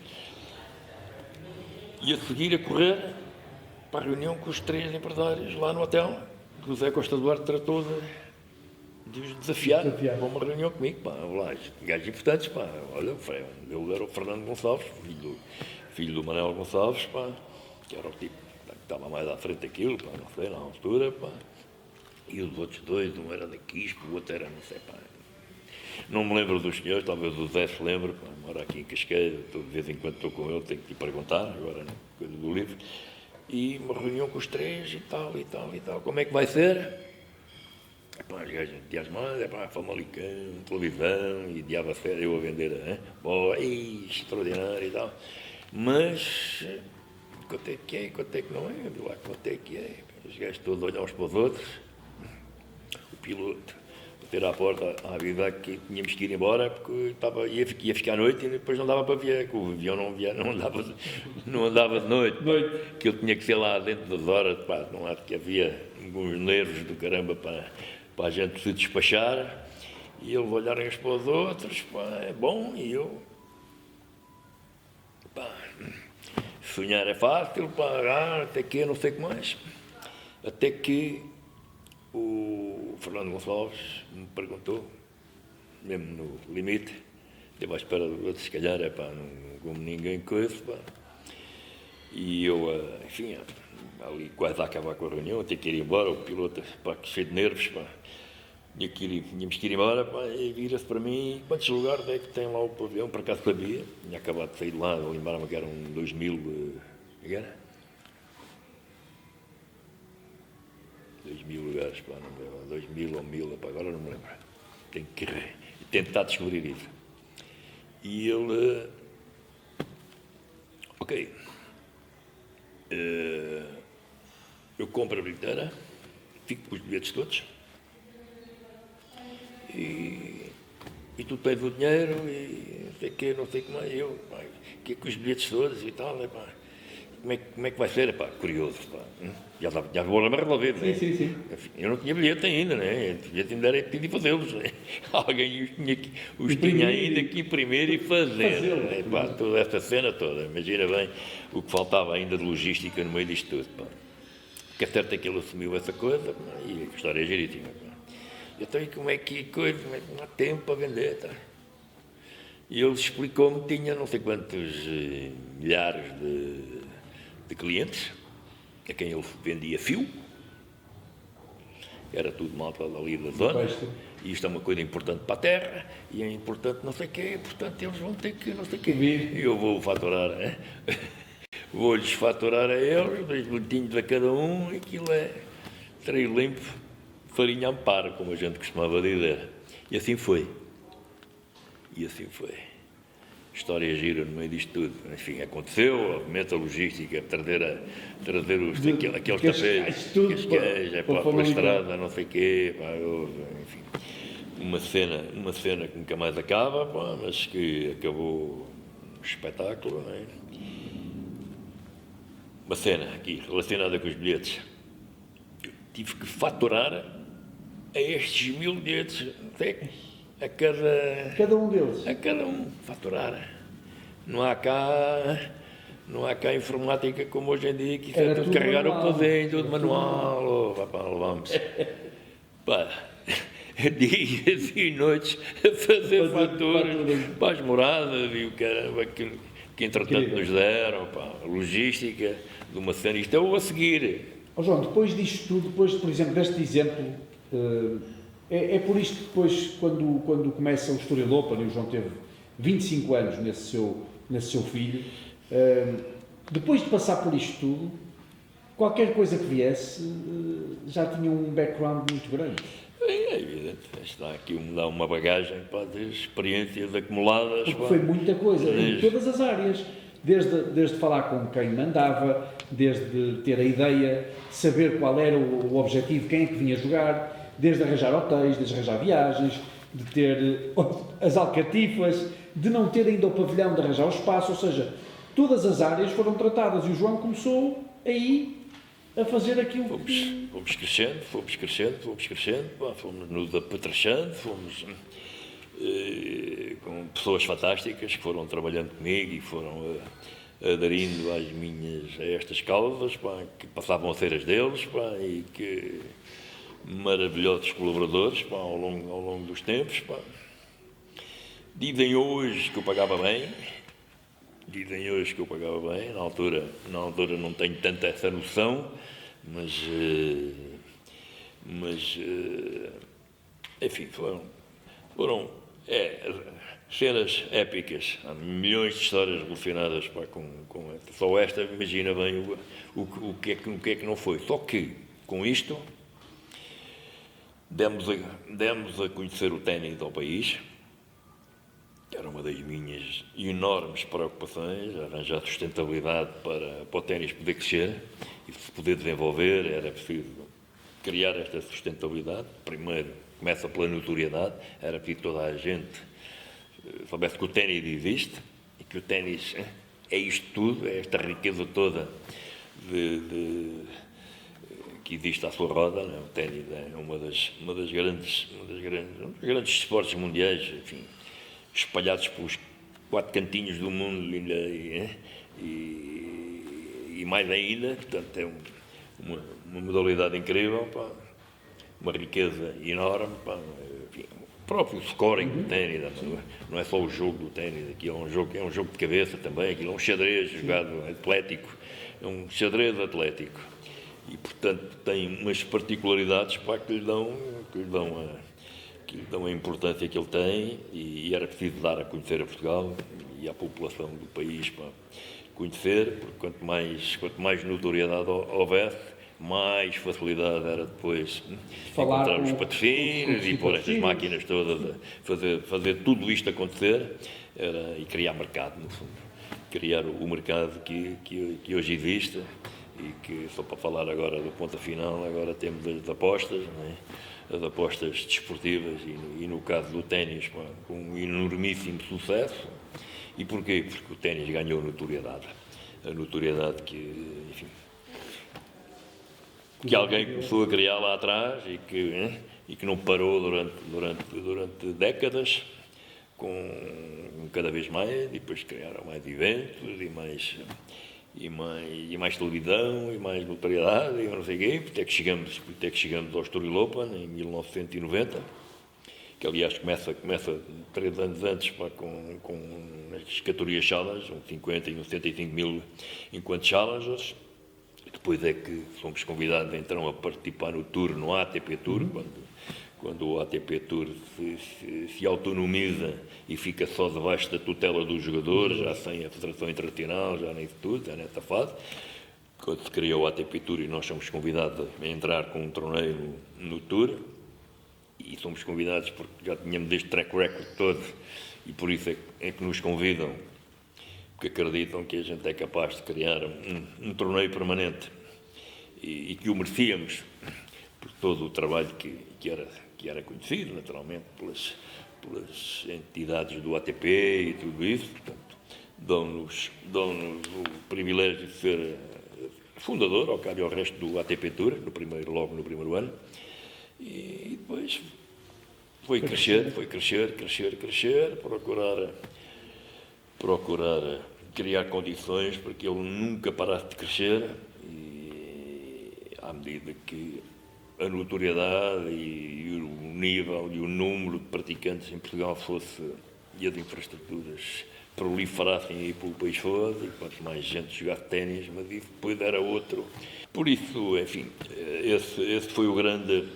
ia seguir a correr para a reunião com os 3 empresários lá no hotel, que o Zé Costa Duarte tratou de os desafiar para uma reunião comigo, pá, lá, gajos importantes, pá, olha, eu era o Fernando Gonçalves, filho do Manuel Gonçalves, pá, que era o tipo que estava mais à frente daquilo, pá, não sei, na altura, pá, e os outros dois, um era da Quispo, o outro era, não sei, pá, não me lembro dos senhores, talvez o Zé se lembre, pá, mora aqui em Casqueira, de vez em quando estou com ele, tenho que lhe perguntar, agora, né, coisa do livro, e uma reunião com os 3 e tal, e tal, e tal, como é que vai ser? Pá, os gajos entusiasmados, Famalicão, televisão, e diabo a sério, eu a vender, bom, extraordinário e tal, mas quanto é que não é, de lá, quanto é que é, os gajos todos olham uns para os outros, o piloto, ter à porta a avisar que tínhamos que ir embora porque ia ficar à noite e depois não dava para ver, que o avião não andava de noite, que ele tinha que ser lá dentro das horas, pá, não acho que havia alguns nervos do caramba para a gente se despachar e eles olharem uns para os outros, pá, é bom, e eu, pá, sonhar é fácil, pá, até que não sei o que mais, até que o Fernando Gonçalves me perguntou, mesmo no limite, esteve à espera do outro, se calhar, não como ninguém coisa, pá. E eu, enfim, ali quase a acabar com a reunião, tinha que ir embora, o piloto, pá, cheio de nervos, pá, tínhamos que ir embora, pá, e vira-se para mim, quantos lugares é que tem lá o pavilhão, por acaso sabia, tinha acabado de sair de lá, lembrava-me que eram 2000, era? 2000 lugares, pá, não me lembro, 2000 ou 1000, pá, agora não me lembro. Tenho que tentar descobrir isso. E ele, ok, eu compro a bilheteira, fico com os bilhetes todos, e tu tens o dinheiro, e não sei o quê, não sei como é, eu, pá, que com os bilhetes todos e tal, pá. Como é que vai ser? Pá, curioso, pá. Já vou lá me resolver, né? Sim. Eu não tinha bilhete ainda, né? O bilhete ainda era pedir fazê-los, né? Alguém os tinha ainda que imprimir e fazer. Né? Pá, toda essa cena toda. Imagina bem o que faltava ainda de logística no meio disto tudo, pá. Que é certo é que ele assumiu essa coisa, pá, e a história é giríssima, pá. Então, e como é que não há tempo para vender, tá? E ele explicou-me que tinha não sei quantos milhares de clientes, a quem ele vendia fio, era tudo malta ali da zona, e isto é uma coisa importante para a terra, e é importante não sei o quê, portanto eles vão ter que não sei o quê. E eu vou faturar, vou-lhes faturar a eles, 2 bilhetinhos a cada um, e aquilo é treino limpo, farinha amparo, como a gente costumava dizer. E assim foi. História gira no meio disto tudo. Enfim, aconteceu, obviamente a logística, trazer aqueles tapês, pela estrada, não sei o quê, pá, enfim, uma cena que nunca mais acaba, pá, mas que acabou um espetáculo, não é? Uma cena aqui relacionada com os bilhetes. Eu tive que faturar a estes 1000 bilhetes, a cada um deles. A cada um faturar. Não há cá não há cá informática como hoje em dia, que isso Era é tudo tudo carregar o manual. poder, tudo manual. Vamos. Pá, dias e noites a fazer faturas para as moradas e o caramba que entretanto Incrível. nos deram, pá, logística de uma cena. Isto é o a seguir. Ó João, depois disto tudo, depois, por exemplo, deste exemplo, é por isto que depois, quando começa o Estoril Open, e o João teve 25 anos nesse seu filho, depois de passar por isto tudo, qualquer coisa que viesse já tinha um background muito grande. É evidente, está aqui dá uma bagagem, pá, de experiências acumuladas. Porque Pá. foi muita coisa, em Desde- todas as áreas. Desde falar com quem mandava, desde ter a ideia, saber qual era o objetivo, quem é que vinha jogar, desde arranjar hotéis, desde arranjar viagens, de ter as alcatifas, de não ter ainda o pavilhão, de arranjar o espaço, ou seja, todas as áreas foram tratadas e o João começou aí a fazer aquilo que... Fomos crescendo, pá, fomos nos apetrechando, fomos com pessoas fantásticas que foram trabalhando comigo e foram aderindo a estas causas, pá, que passavam a ser as deles, pá, e que maravilhosos colaboradores, pá, ao longo dos tempos. Pá. Dizem hoje que eu pagava bem, na altura não tenho tanta essa noção, mas enfim, foram cenas épicas. Há milhões de histórias relacionadas, pá, com esta. Só esta, imagina bem o que é que não foi. Só que, com isto, demos a conhecer o ténis ao país, que era uma das minhas enormes preocupações, arranjar sustentabilidade para o ténis poder crescer e se poder desenvolver. Era preciso criar esta sustentabilidade. Primeiro, começa pela notoriedade, era preciso toda a gente soubesse que o ténis existe e que o ténis é isto tudo, é esta riqueza toda que existe à sua roda. Não é? O ténis é um dos grandes esportes mundiais, enfim, espalhados pelos 4 cantinhos do mundo e mais ainda. Portanto, é uma modalidade incrível, pá, uma riqueza enorme, pá, enfim, o próprio scoring do ténis, não é só o jogo do ténis, aqui é um jogo de cabeça também, aquilo é um xadrez jogado atlético, é um xadrez atlético e, portanto, tem umas particularidades, pá, que lhe dão a importância que ele tem e era preciso dar a conhecer a Portugal e à população do país, pá, conhecer, porque quanto mais notoriedade houvesse, mais facilidade era depois encontrar os patrocínios e pôr estas máquinas todas a fazer tudo isto acontecer e criar mercado, no fundo. Criar o mercado que hoje existe e que, só para falar agora do ponto final, agora temos as apostas, não é? As apostas desportivas e no caso do ténis, com um enormíssimo sucesso. E porquê? Porque o ténis ganhou notoriedade. A notoriedade que, enfim, que alguém começou a criar lá atrás e que não parou durante décadas, com cada vez mais, e depois criaram mais eventos e mais televisão e mais notoriedade e não sei o quê, até que chegamos ao Estoril Open em 1990, que aliás começa 3 anos antes, pá, com as categorias challenge, um 50 e um 75 mil enquanto challengers. Depois é que fomos convidados então a participar no Tour, no ATP Tour, quando o ATP Tour se autonomiza e fica só debaixo da tutela dos jogadores, já sem a Federação Internacional, já nem isso tudo, já nessa fase. Quando se criou o ATP Tour e nós somos convidados a entrar com um torneio no Tour, e somos convidados porque já tínhamos este track record todo e por isso é que nos convidam, porque acreditam que a gente é capaz de criar um torneio permanente e que o merecíamos por todo o trabalho que era conhecido, naturalmente, pelas entidades do ATP e tudo isso. Portanto, dão-nos o privilégio de ser fundador, ao cabo e ao resto do ATP Tour, logo no primeiro ano. E depois foi crescer, procurar criar condições para que ele nunca parasse de crescer e, à medida que a notoriedade e o nível e o número de praticantes em Portugal fosse e as infraestruturas proliferassem aí pelo país fora, e quanto mais gente jogasse ténis, mas isso depois era outro. Por isso, enfim, esse foi o grande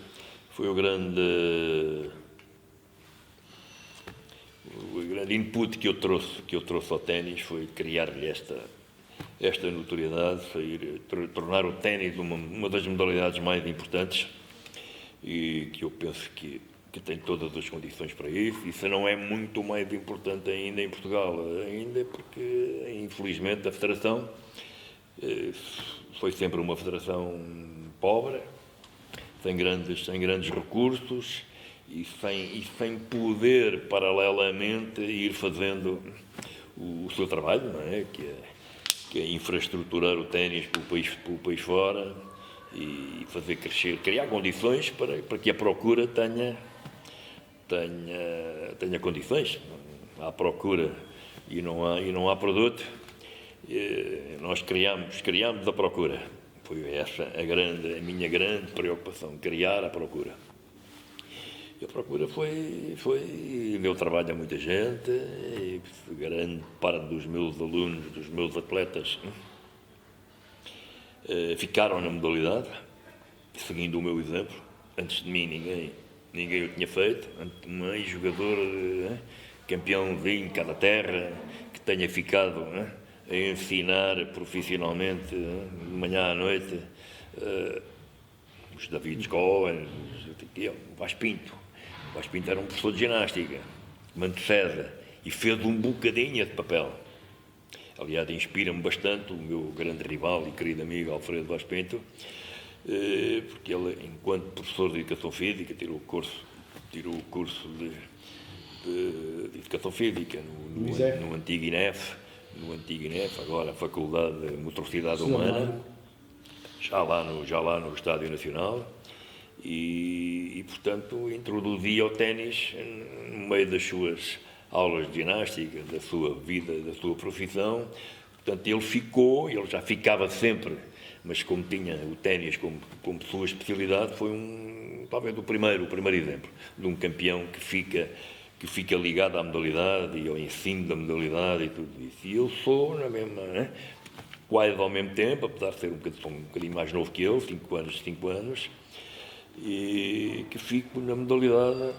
input que eu trouxe ao ténis, foi criar-lhe esta notoriedade, tornar o ténis uma das modalidades mais importantes e que eu penso que tem todas as condições para isso. Isso não é muito mais importante ainda em Portugal, ainda porque, infelizmente, a federação foi sempre uma federação pobre, sem grandes recursos e sem poder, paralelamente, ir fazendo o seu trabalho, não é? Que é infraestruturar o ténis pelo país fora e fazer crescer, criar condições para que a procura tenha condições. Há procura e não há produto. Nós criamos a procura. Foi essa a minha grande preocupação, criar a procura. E a procura deu trabalho a muita gente, e grande parte dos meus alunos, dos meus atletas, ficaram na modalidade, seguindo o meu exemplo. Antes de mim ninguém o tinha feito. Um ex-jogador, campeãozinho em cada terra, que tenha ficado a ensinar profissionalmente, de manhã à noite, os David Cohen, o Vaz Pinto. O Vaz Pinto era um professor de ginástica, Manto César, e fez um bocadinho de papel. Aliás, inspira-me bastante o meu grande rival e querido amigo Alfredo Vaz Pinto, porque ele, enquanto professor de Educação Física, tirou o curso de Educação Física no antigo INEF, agora a Faculdade de Motricidade Humana, já lá no Estádio Nacional, e portanto, introduzia o ténis no meio das suas aulas de ginástica, da sua vida, da sua profissão. Portanto, ele já ficava sempre, mas como tinha o ténis como sua especialidade, foi talvez o primeiro exemplo de um campeão que fica ligado à modalidade e ao ensino da modalidade e tudo isso. E eu sou, na mesma, quase ao mesmo tempo, apesar de ser um bocadinho mais novo que ele, 5 anos, e que fico na modalidade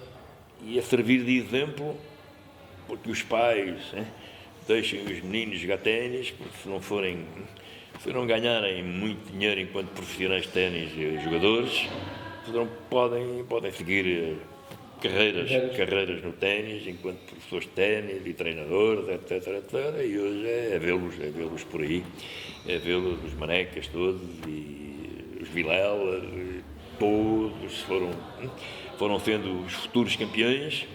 e a servir de exemplo, porque os pais deixem os meninos jogar ténis, porque se não ganharem muito dinheiro enquanto profissionais de ténis jogadores, podem seguir carreiras no ténis, enquanto professores de ténis e treinadores, etc. E hoje é vê-los por aí, é vê-los, os Manecas todos, e os Vilela, todos foram sendo os futuros campeões,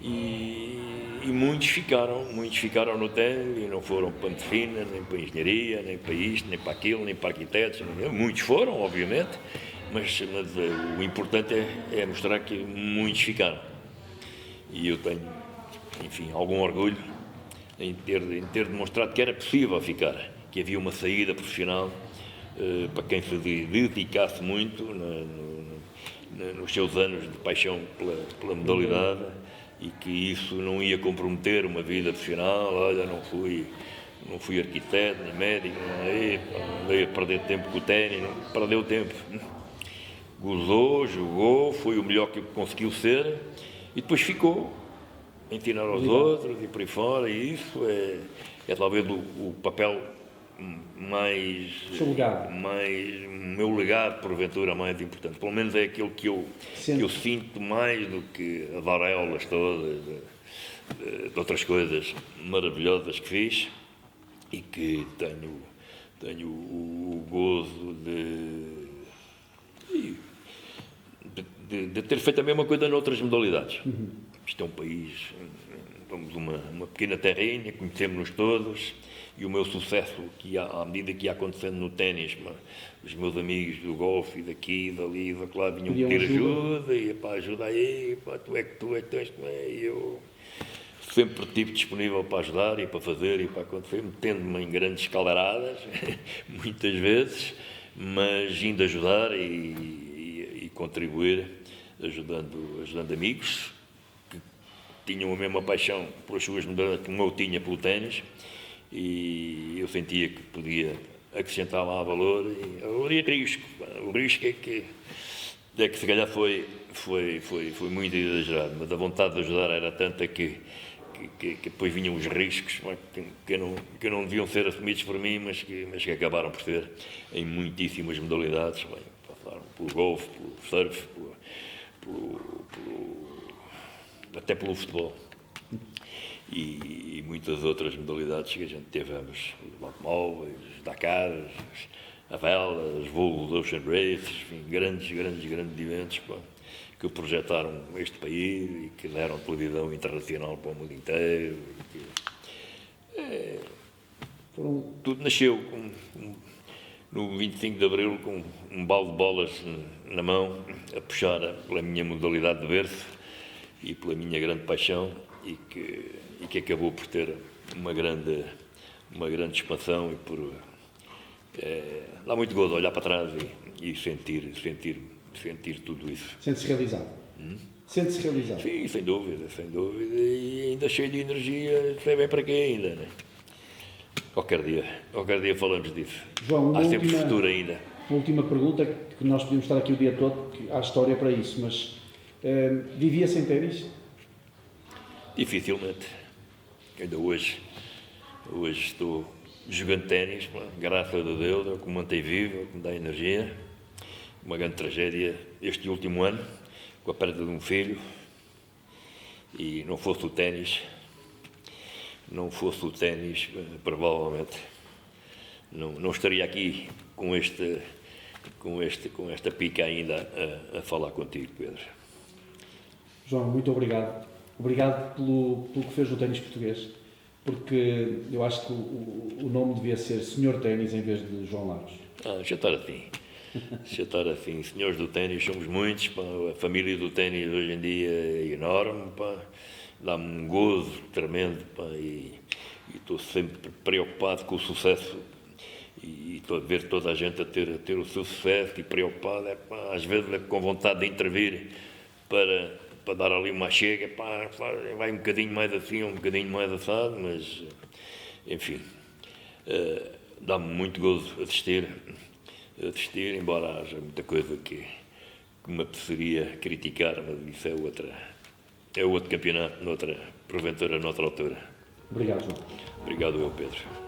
e muitos ficaram no ténis e não foram para medicina, nem para engenharia, nem para isto, nem para aquilo, nem para arquitetos. Muitos foram, obviamente, mas o importante é mostrar que muitos ficaram. E eu tenho, enfim, algum orgulho em ter demonstrado que era possível ficar, que havia uma saída profissional para quem se dedicasse muito nos seus anos de paixão pela modalidade, e que isso não ia comprometer uma vida profissional. Olha, não fui arquiteto, nem médico, andei a perder tempo com o ténis, perdeu tempo. Gozou, jogou, foi o melhor que conseguiu ser, e depois ficou a ensinar aos outros e por aí fora, e isso é talvez o papel o meu legado, porventura, mais importante. Pelo menos é aquilo que eu sinto mais do que as auréolas todas de outras coisas maravilhosas que fiz, e que tenho o gozo de ter feito a mesma coisa noutras modalidades. Isto é um país, somos uma pequena terrinha, conhecemos-nos todos, e o meu sucesso, à medida que ia acontecendo no ténis, os meus amigos do golfe, daqui, dali, daquela, vinham pedir ajuda, e ajuda aí, tu é que tu és, e eu sempre estive disponível para ajudar e para fazer e para acontecer, metendo-me em grandes calaradas, muitas vezes, mas indo ajudar e contribuir, ajudando amigos que tinham a mesma paixão pelas suas modalidades como eu tinha pelo ténis, e eu sentia que podia acrescentar lá valor e risco. O risco é que se calhar foi muito exagerado, mas a vontade de ajudar era tanta que depois vinham os riscos que não deviam ser assumidos por mim, mas que acabaram por ser em muitíssimas modalidades, passaram pelo golfe, pelo surf, até pelo futebol e muitas outras modalidades que a gente tivemos, os automóveis, os Dakar, a vela, os voos, os Ocean Races, enfim, grandes eventos que projetaram este país e que deram televisão internacional para o mundo inteiro. Tudo nasceu no 25 de Abril com um balde de bolas na mão, a puxar pela minha modalidade de berço e pela minha grande paixão e que acabou por ter uma grande expansão e por dá muito gozo olhar para trás e sentir tudo isso. Sente-se realizado? Sente-se realizado? Sim, sem dúvida, e ainda cheio de energia, sei bem para quê ainda, né? Qualquer dia falamos disso. João, há sempre futuro ainda. Uma última pergunta, que nós podíamos estar aqui o dia todo, porque há história para isso, mas vivia sem ténis? Dificilmente. Ainda hoje estou jogando ténis, graças a Deus, é o que me mantém vivo, é o que me dá energia. Uma grande tragédia este último ano, com a perda de um filho, e não fosse o ténis, provavelmente não estaria aqui com esta pica ainda a falar contigo, Pedro. João, muito obrigado. Obrigado pelo que fez o ténis português, porque eu acho que o nome devia ser Senhor Ténis em vez de João Lagos. Deixa estar assim. Senhores do ténis somos muitos, pá. A família do ténis hoje em dia é enorme, pá. Dá-me um gozo tremendo, pá. E estou sempre preocupado com o sucesso e estou a ver toda a gente a ter o seu sucesso e preocupado, pá. Às vezes com vontade de intervir para dar ali uma chega, pá, vai um bocadinho mais assim, um bocadinho mais assado, mas, enfim, dá-me muito gozo assistir, embora haja muita coisa que me apeteceria criticar, mas isso é outro campeonato, porventura, noutra altura. Obrigado, João. Obrigado eu, Pedro.